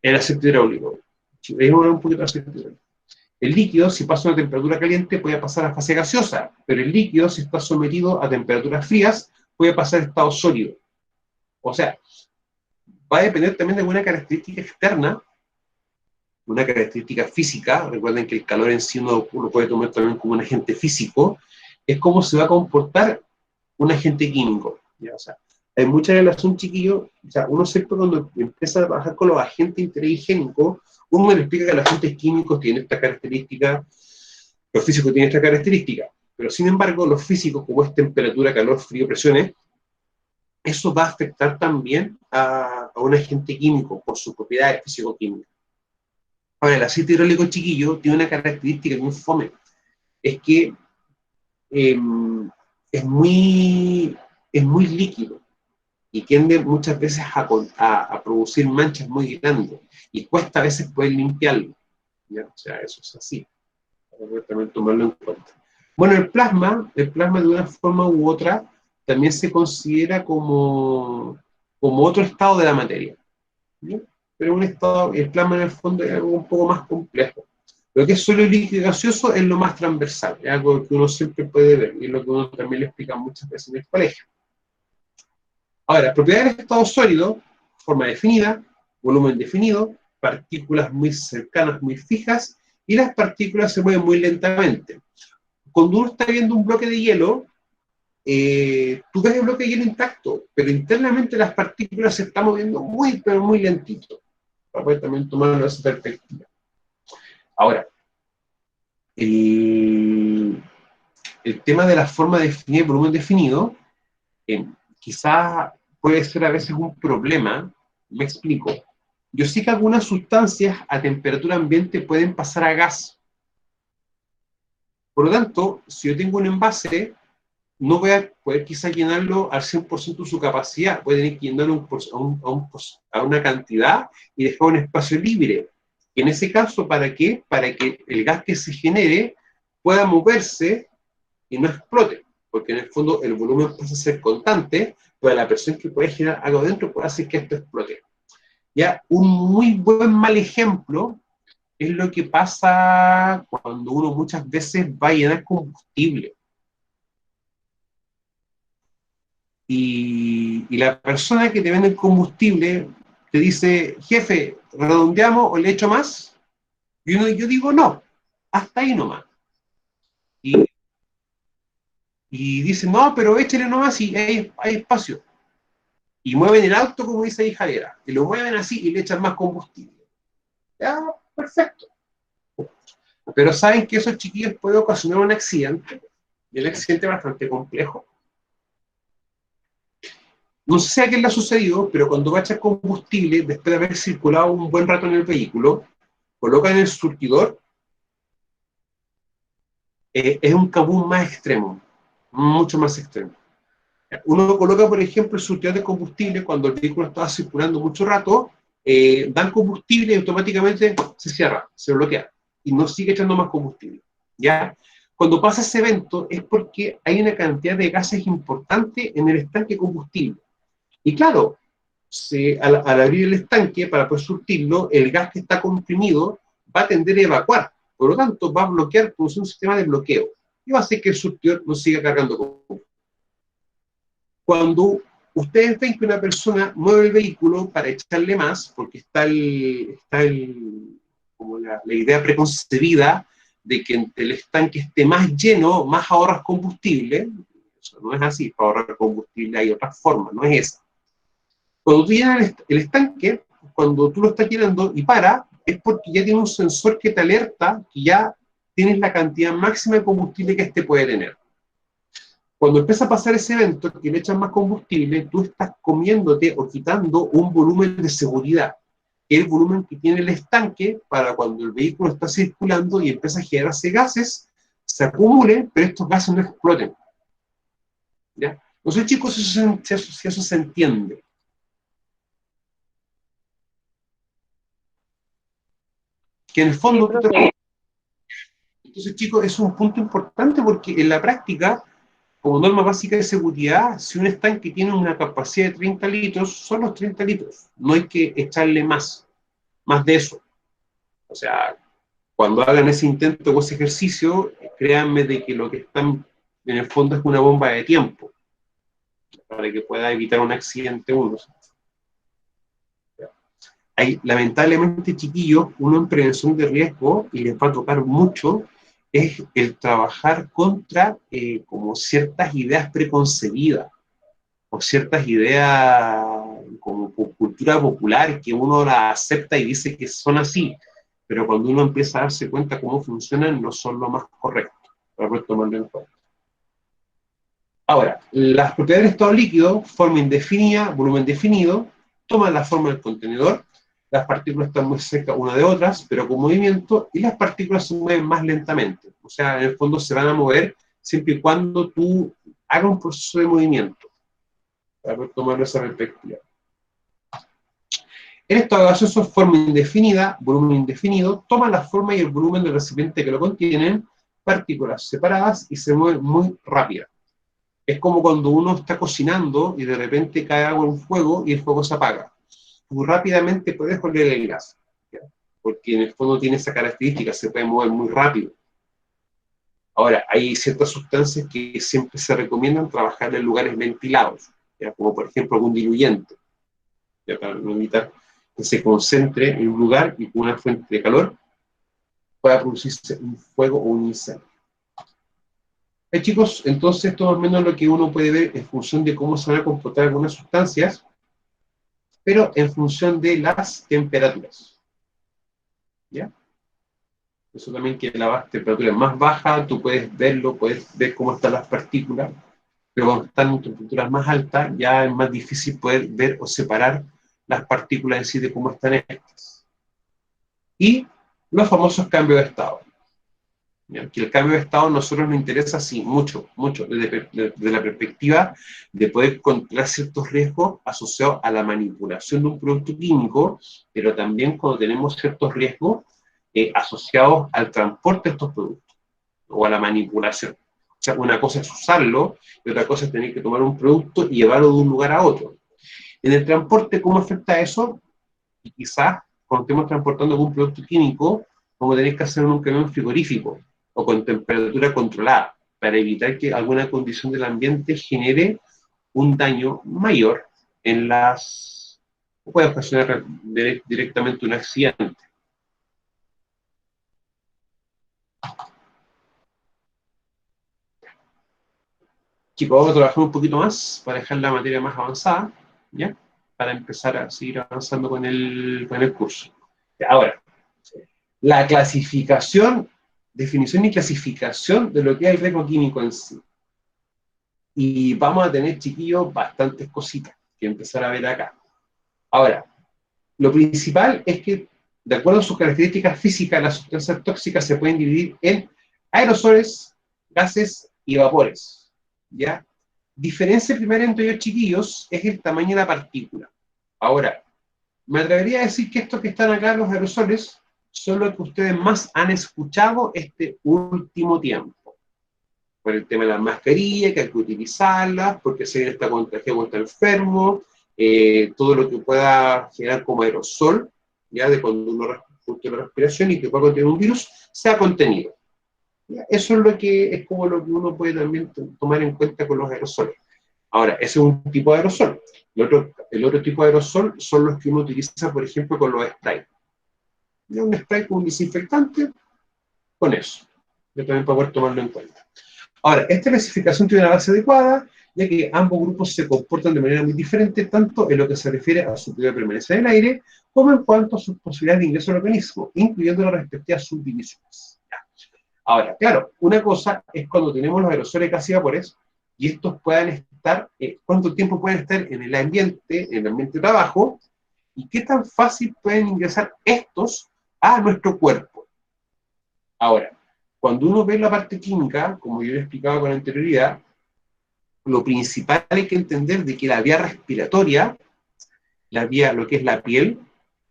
el aceite hidráulico. Un poquito de aceite hidráulico. El líquido, si pasa a una temperatura caliente, puede pasar a fase gaseosa, pero el líquido, si está sometido a temperaturas frías, puede pasar a estado sólido. O sea, va a depender también de alguna característica externa, una característica física. Recuerden que el calor en sí uno puede tomar también como un agente físico, es cómo se va a comportar un agente químico. ¿Ya? O sea, hay mucha relación, chiquillo. O sea, uno siempre cuando empieza a trabajar con los agentes interhigiénicos, uno le explica que los agentes químicos tienen esta característica, los físicos tienen esta característica, pero sin embargo los físicos, como es temperatura, calor, frío, presiones, eso va a afectar también a un agente químico por sus propiedades físico-químicas. Ahora, el aceite hidráulico, chiquillo, tiene una característica muy fome, es que eh, es muy líquido y tiende muchas veces a producir manchas muy grandes y cuesta a veces poder limpiarlo. ¿Ya? O sea, eso es así. Hay que también tomarlo en cuenta. Bueno, el plasma de una forma u otra también se considera como otro estado de la materia. ¿Ya? Pero un estado, el plasma en el fondo es algo un poco más complejo. Lo que es sólido, líquido y gaseoso es lo más transversal, es algo que uno siempre puede ver y es lo que uno también le explica muchas veces en el colegio. Ahora, propiedades del estado sólido, forma definida, volumen definido, partículas muy cercanas, muy fijas, y las partículas se mueven muy lentamente. Cuando uno está viendo un bloque de hielo, tú ves el bloque de hielo intacto, pero internamente las partículas se están moviendo muy, pero muy lentito, para poder también tomarlo de esa perspectiva. Ahora, El, el tema de la forma definida y volumen definido, quizás puede ser a veces un problema. Me explico. Yo sé que algunas sustancias a temperatura ambiente pueden pasar a gas. Por lo tanto, si yo tengo un envase, no voy a poder quizás llenarlo al 100% de su capacidad. Voy a tener que llenarlo a una cantidad y dejar un espacio libre. Y en ese caso, ¿para qué? Para que el gas que se genere pueda moverse y no explote. Porque en el fondo el volumen pasa a ser constante, pero la presión que puede generar algo adentro puede hacer que esto explote. Ya, un muy buen mal ejemplo es lo que pasa cuando uno muchas veces va a llenar combustible. Y la persona que te vende el combustible te dice, jefe, ¿redondeamos o le echo más? Yo digo, no, hasta ahí nomás. Y, y dicen, no, pero échale nomás y hay espacio. Y mueven el auto, como dice ahí Javiera, y lo mueven así y le echan más combustible. Ya, perfecto. Pero saben que esos chiquillos pueden ocasionar un accidente, y el accidente es bastante complejo. No sé si a quién le ha sucedido, pero cuando va a echar combustible, después de haber circulado un buen rato en el vehículo, coloca en el surtidor, es un kabum más extremo, mucho más extremo. Uno coloca, por ejemplo, el surtidor de combustible cuando el vehículo está circulando mucho rato, dan combustible y automáticamente se cierra, se bloquea y no sigue echando más combustible. ¿Ya? Cuando pasa ese evento es porque hay una cantidad de gases importante en el estanque de combustible. Y claro, al abrir el estanque para poder surtirlo, el gas que está comprimido va a tender a evacuar. Por lo tanto, va a bloquear, produce un sistema de bloqueo. Y va a hacer que el surtidor no siga cargando combustible. Cuando ustedes ven que una persona mueve el vehículo para echarle más, porque como la idea preconcebida de que el estanque esté más lleno, más ahorras combustible. Eso no es así, para ahorrar combustible hay otras formas, no es esa. Cuando tú llenas el estanque, cuando tú lo estás llenando y para, es porque ya tiene un sensor que te alerta que ya tienes la cantidad máxima de combustible que este puede tener. Cuando empieza a pasar ese evento, que le echan más combustible, tú estás comiéndote o quitando un volumen de seguridad, que es el volumen que tiene el estanque para cuando el vehículo está circulando y empieza a generarse gases, se acumulen, pero estos gases no exploten. ¿Ya? No sé, chicos, si eso se entiende. Que en el Sí, fondo tú te... profe. Entonces, chicos, es un punto importante porque en la práctica, como norma básica de seguridad, si un estanque tiene una capacidad de 30 litros, son los 30 litros. No hay que echarle más de eso. O sea, cuando hagan ese intento o ese ejercicio, créanme de que lo que están en el fondo es una bomba de tiempo para que pueda evitar un accidente uno. Hay, lamentablemente, chiquillos, uno en prevención de riesgo, y les va a tocar mucho, es el trabajar contra como ciertas ideas preconcebidas o ciertas ideas como cultura popular que uno la acepta y dice que son así, pero cuando uno empieza a darse cuenta cómo funcionan, no son lo más correcto, para poder tomarlo en cuenta. Ahora, las propiedades del estado líquido, forma indefinida, volumen definido, toman la forma del contenedor, las partículas están muy cerca una de otras, pero con movimiento, y las partículas se mueven más lentamente. O sea, en el fondo se van a mover siempre y cuando tú hagas un proceso de movimiento, para poder tomarlo esa perspectiva. En estado gaseoso, forma indefinida, volumen indefinido, toma la forma y el volumen del recipiente que lo contienen, partículas separadas y se mueven muy rápido. Es como cuando uno está cocinando y de repente cae agua en un fuego y el fuego se apaga. Tú rápidamente puedes oler el gas, ¿ya? Porque en el fondo tiene esa característica, se puede mover muy rápido. Ahora, hay ciertas sustancias que siempre se recomiendan trabajar en lugares ventilados, ¿ya? Como por ejemplo algún diluyente, ¿ya? Para no evitar que se concentre en un lugar y con una fuente de calor pueda producirse un fuego o un incendio. Chicos, entonces esto más o menos lo que uno puede ver en función de cómo se van a comportar algunas sustancias, pero en función de las temperaturas. ¿Ya? Eso también que la temperatura es más baja, tú puedes verlo, puedes ver cómo están las partículas, pero cuando están en temperaturas más altas ya es más difícil poder ver o separar las partículas en sí de cómo están estas. Y los famosos cambios de estado. ¿Ya? Que el cambio de estado a nosotros nos interesa, sí, mucho, mucho, desde la perspectiva de poder controlar ciertos riesgos asociados a la manipulación de un producto químico, pero también cuando tenemos ciertos riesgos asociados al transporte de estos productos o a la manipulación. O sea, una cosa es usarlo y otra cosa es tener que tomar un producto y llevarlo de un lugar a otro. En el transporte, ¿cómo afecta eso? Y quizás cuando estemos transportando algún producto químico, vamos a tener que hacer un camión frigorífico o con temperatura controlada para evitar que alguna condición del ambiente genere un daño mayor en las... puede ocasionar directamente un accidente. Chicos, vamos a trabajar un poquito más para dejar la materia más avanzada, ¿ya? Para empezar a seguir avanzando con el curso. Ahora, la clasificación, definición y clasificación de lo que es el riesgo químico en sí. Y vamos a tener, chiquillos, bastantes cositas que empezar a ver acá. Ahora, lo principal es que, de acuerdo a sus características físicas, las sustancias tóxicas se pueden dividir en aerosoles, gases y vapores, ¿ya? Diferencia primera entre ellos, chiquillos, es el tamaño de la partícula. Ahora, me atrevería a decir que estos que están acá, los aerosoles, son los que ustedes más han escuchado este último tiempo. Por el tema de las mascarillas, que hay que utilizarlas, porque si alguien está contagiado o está enfermo, todo lo que pueda generar como aerosol, ya de cuando uno la respiración y que pueda contener un virus, sea contenido. ¿Ya? Eso es lo que es como lo que uno puede también tomar en cuenta con los aerosoles. Ahora, ese es un tipo de aerosol. El otro tipo de aerosol son los que uno utiliza, por ejemplo, con los sprays. Ya un spray con un desinfectante, con eso. Yo también para poder tomarlo en cuenta. Ahora, esta clasificación tiene una base adecuada, ya que ambos grupos se comportan de manera muy diferente, tanto en lo que se refiere a su periodo de permanencia en el aire, como en cuanto a sus posibilidades de ingreso al organismo, incluyendo las respectivas subdivisiones. Ahora, claro, una cosa es cuando tenemos los aerosoles casi vapores, y estos puedan estar, cuánto tiempo pueden estar en el ambiente de trabajo, y qué tan fácil pueden ingresar estos a nuestro cuerpo. Ahora, cuando uno ve la parte química, como yo le explicaba con anterioridad, lo principal hay que entender de que la vía respiratoria, la vía, lo que es la piel,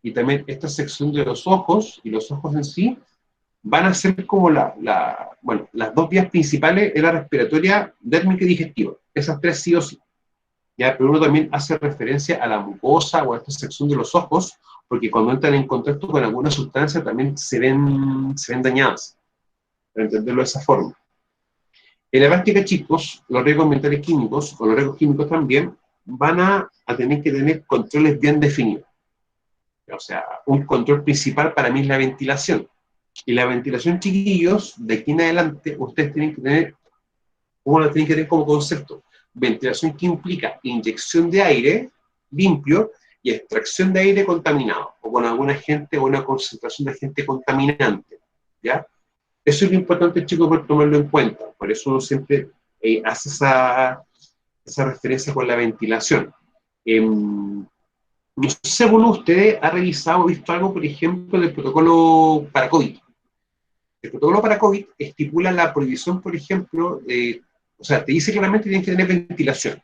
y también esta sección de los ojos, y los ojos en sí, van a ser como bueno, las dos vías principales es la respiratoria, dérmica y digestiva. Esas tres sí o sí. ¿Ya? Pero uno también hace referencia a la mucosa o a esta sección de los ojos, porque cuando entran en contacto con alguna sustancia también se ven dañadas, para entenderlo de esa forma. En la práctica, chicos, los riesgos ambientales químicos, o los riesgos químicos también, van a tener que tener controles bien definidos. O sea, un control principal para mí es la ventilación. Y la ventilación, chiquillos, de aquí en adelante, ustedes tienen que tener, ¿cómo la tienen que tener como concepto? Ventilación que implica inyección de aire limpio y extracción de aire contaminado, o con alguna agente o una concentración de agente contaminante, ¿ya? Eso es lo importante, chicos, por tomarlo en cuenta. Por eso uno siempre hace esa referencia con la ventilación. No sé si alguno de ustedes ha revisado o visto algo, por ejemplo, del protocolo para COVID. El protocolo para COVID estipula la prohibición, por ejemplo, o sea, te dice claramente que tienes que tener ventilación.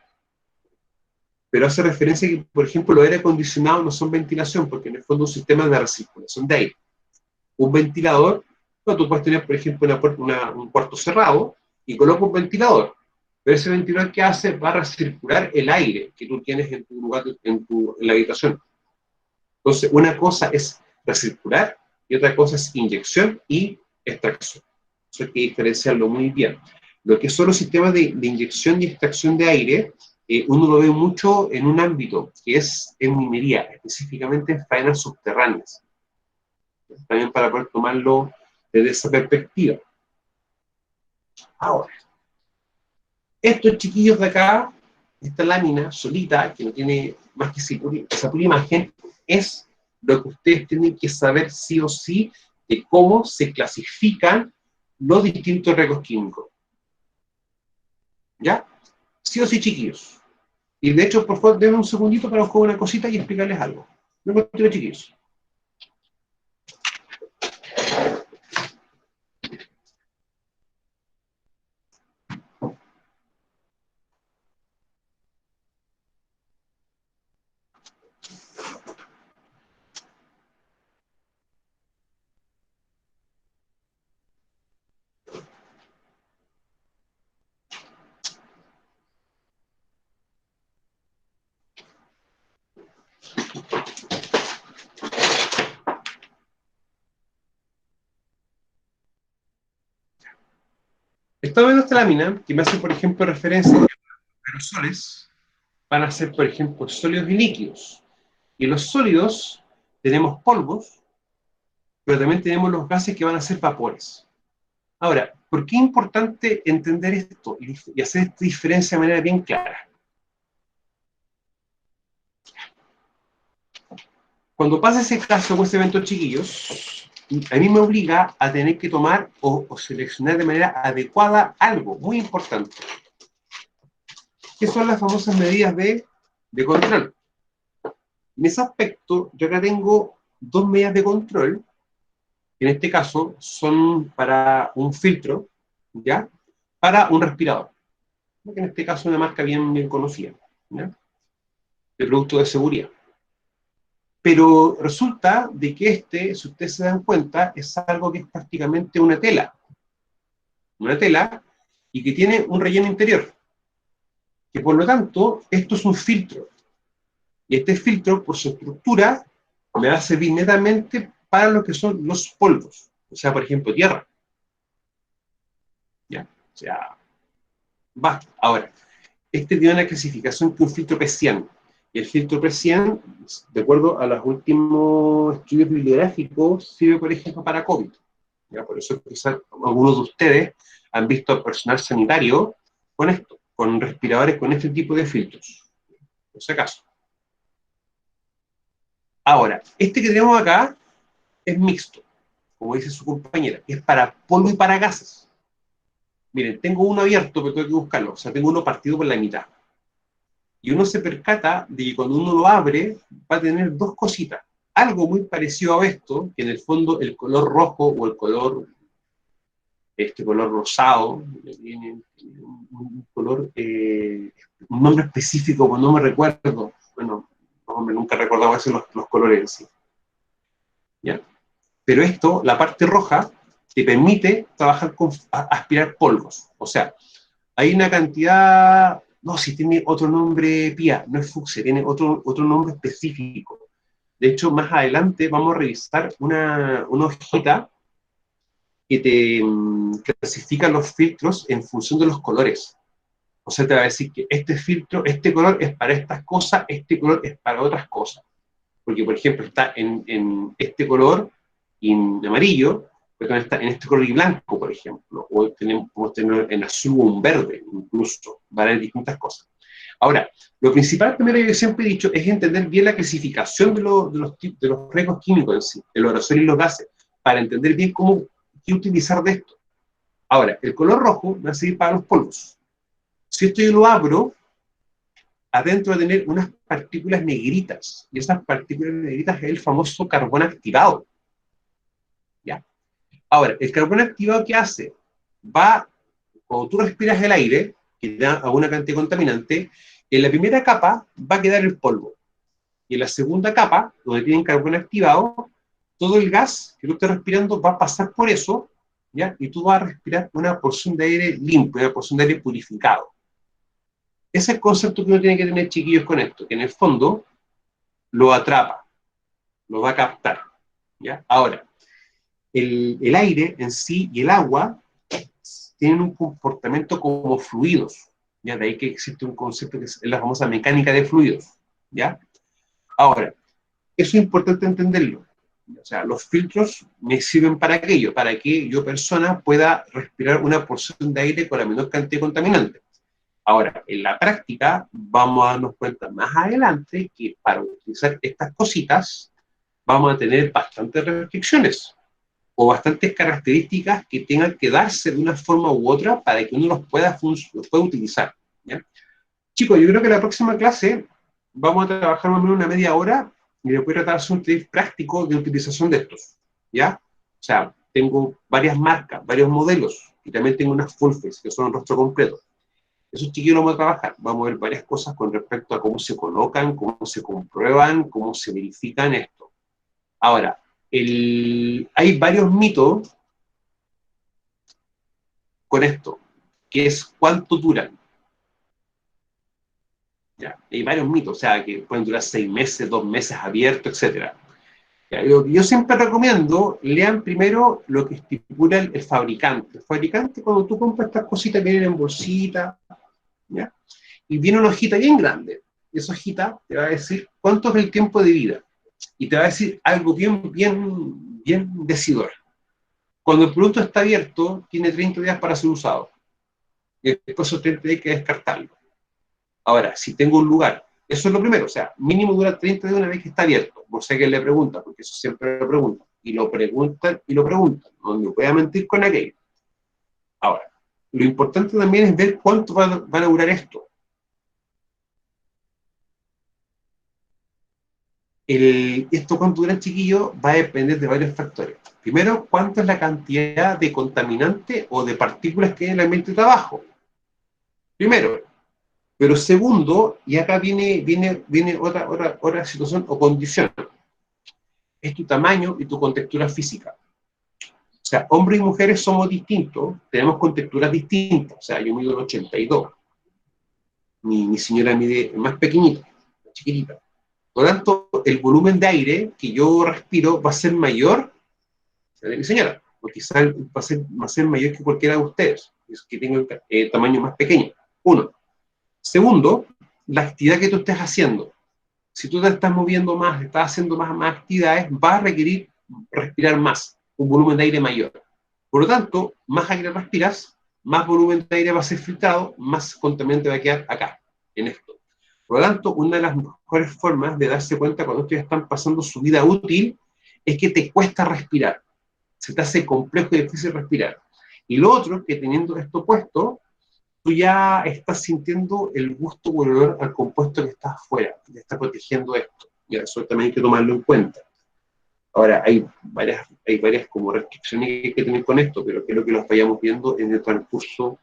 Pero hace referencia a que, por ejemplo, los aire acondicionados no son ventilación, porque en el fondo es un sistema de recirculación de aire. Un ventilador, no, tú puedes tener, por ejemplo, un cuarto cerrado y coloca un ventilador. Pero ese ventilador que hace va a recircular el aire que tú tienes en tu lugar, en la habitación. Entonces, una cosa es recircular y otra cosa es inyección y extracción. Eso hay que diferenciarlo muy bien. Lo que son los sistemas de inyección y extracción de aire, uno lo ve mucho en un ámbito que es en minería, específicamente en faenas subterráneas. También para poder tomarlo desde esa perspectiva. Ahora, estos chiquillos de acá, esta lámina solita, que no tiene más que esa pura imagen, es lo que ustedes tienen que saber sí o sí de cómo se clasifican los distintos riesgos químicos. ¿Ya? Sí o sí, chiquillos. Y de hecho, por favor, denme un segundito para buscar una cosita y explicarles algo. No me contigo, chiquillos. Esta vez esta lámina, que me hace, por ejemplo, referencia a los aerosoles, van a ser, por ejemplo, sólidos y líquidos. Y en los sólidos tenemos polvos, pero también tenemos los gases que van a ser vapores. Ahora, ¿por qué es importante entender esto y hacer esta diferencia de manera bien clara? Cuando pasa ese caso o ese evento, chiquillos, a mí me obliga a tener que tomar o seleccionar de manera adecuada algo muy importante, que son las famosas medidas de control. En ese aspecto, yo acá tengo dos medidas de control, que en este caso son para un filtro, ¿ya? Para un respirador, que en este caso es una marca bien conocida, ¿ya? De producto de seguridad. Pero resulta de que si ustedes se dan cuenta, es algo que es prácticamente una tela, y que tiene un relleno interior, que por lo tanto, esto es un filtro. Y este filtro, por su estructura, me va a servir netamente para lo que son los polvos. O sea, por ejemplo, tierra. ¿Ya? O sea, basta. Ahora, este tiene una clasificación que un filtro PCIAN. Y el filtro PCIAN, de acuerdo a los últimos estudios bibliográficos, sirve, por ejemplo, para COVID. ¿Ya? Por eso quizás algunos de ustedes han visto al personal sanitario con esto, con respiradores con este tipo de filtros. Por si acaso. Ahora, este que tenemos acá es mixto, como dice su compañera, es para polvo y para gases. Miren, tengo uno abierto, pero tengo que buscarlo. O sea, tengo uno partido por la mitad. Y uno se percata de que cuando uno lo abre, va a tener dos cositas. Algo muy parecido a esto, que en el fondo el color rojo o el color, este color rosado, tiene un color, un nombre específico, no me recuerdo. Bueno, no, nunca recordaba eso los colores en sí. ¿Ya? Pero esto, la parte roja, te permite trabajar con aspirar polvos. O sea, hay una cantidad, no, si tiene otro nombre, Pía, no es fucsia, tiene otro nombre específico. De hecho, más adelante vamos a revisar una hojita que te clasifica los filtros en función de los colores. O sea, te va a decir que este filtro, este color es para estas cosas, este color es para otras cosas. Porque, por ejemplo, está en este color y en amarillo, pero también está en este color y blanco, por ejemplo, o podemos tener en azul o un verde, incluso, varias distintas cosas. Ahora, lo principal, primero, que yo siempre he dicho, es entender bien la clasificación de los riesgos químicos en sí, de los aerosoles y los gases, para entender bien qué utilizar de esto. Ahora, el color rojo va a servir para los polvos. Si esto yo lo abro, adentro va a tener unas partículas negritas, y esas partículas negritas es el famoso carbón activado. ¿Ya? Ahora, el carbón activado, ¿qué hace? Cuando tú respiras el aire, que da alguna cantidad de contaminante, en la primera capa va a quedar el polvo, y en la segunda capa, donde tienen carbón activado, todo el gas que tú estás respirando va a pasar por eso, ¿ya? Y tú vas a respirar una porción de aire limpio, una porción de aire purificado. Ese es el concepto que uno tiene que tener, chiquillos, con esto, que en el fondo lo atrapa, lo va a captar. ¿Ya? Ahora, el aire en sí y el agua tienen un comportamiento como fluidos. ¿Ya? De ahí que existe un concepto que es la famosa mecánica de fluidos. ¿Ya? Ahora, eso es importante entenderlo. O sea, los filtros me sirven para aquello, para que yo, persona, pueda respirar una porción de aire con la menor cantidad de contaminantes. Ahora, en la práctica, vamos a darnos cuenta más adelante que para utilizar estas cositas, vamos a tener bastantes restricciones. o bastantes características que tengan que darse de una forma u otra para que uno los pueda utilizar, ¿ya? Chicos, yo creo que la próxima clase vamos a trabajar más o menos una media hora y después tratar de hacer un test práctico de utilización de estos, ¿ya? O sea, tengo varias marcas, varios modelos, y también tengo unas full face, que son un rostro completo. Esos chiquillos lo vamos a trabajar. Vamos a ver varias cosas con respecto a cómo se colocan, cómo se comprueban, cómo se verifican esto. Ahora, hay varios mitos con esto, que es cuánto duran. ¿Ya? Hay varios mitos, o sea, que pueden durar 6 meses, 2 meses abiertos, etc. ¿Ya? Yo siempre recomiendo, lean primero lo que estipula el fabricante. El fabricante, cuando tú compras estas cositas, vienen en bolsita, ¿ya? Y viene una hojita bien grande. Y esa hojita te va a decir cuánto es el tiempo de vida. Y te va a decir algo bien decidor. Cuando el producto está abierto, tiene 30 días para ser usado. Y después esos 30 días hay que descartarlo. Ahora, si tengo un lugar, eso es lo primero, o sea, mínimo dura 30 días una vez que está abierto. Por si alguien le pregunta, porque eso siempre lo preguntan. Y lo preguntan y lo preguntan. No me voy a mentir con aquello. Ahora, lo importante también es ver cuánto van a durar esto. Esto cuánto dura, chiquillo, va a depender de varios factores. Primero, cuánto es la cantidad de contaminante o de partículas que hay en el ambiente de trabajo. Primero. Pero segundo, y acá viene otra situación o condición, es tu tamaño y tu contextura física. O sea, hombres y mujeres somos distintos, tenemos contexturas distintas. O sea, yo mido el 82, mi señora mide más pequeñita, chiquitita. Por lo tanto, el volumen de aire que yo respiro va a ser mayor que el de mi señora, o quizás va a ser mayor que cualquiera de ustedes, que tenga el tamaño más pequeño. Uno. Segundo, la actividad que tú estés haciendo. Si tú te estás moviendo más, estás haciendo más actividades, vas a requerir respirar más, un volumen de aire mayor. Por lo tanto, más aire respiras, más volumen de aire va a ser filtrado, más contaminante va a quedar acá, en esto. Por lo tanto, una de las mejores formas de darse cuenta cuando ustedes están pasando su vida útil es que te cuesta respirar. Se te hace complejo y difícil respirar. Y lo otro es que teniendo esto puesto, tú ya estás sintiendo el gusto o el olor al compuesto que está afuera, que está protegiendo esto. Y eso también hay que tomarlo en cuenta. Ahora, hay varias como restricciones que hay que tener con esto, pero quiero que los vayamos viendo en el transcurso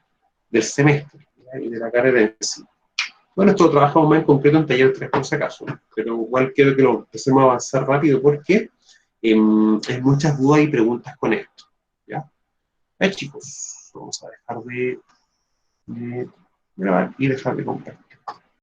del semestre, ¿ya? Y de la carrera en sí. Bueno, esto lo trabajamos más en concreto en taller 3 por si acaso, pero igual quiero que lo empecemos a avanzar rápido porque hay muchas dudas y preguntas con esto. ¿Ya? Chicos, vamos a dejar de grabar y dejar de compartir.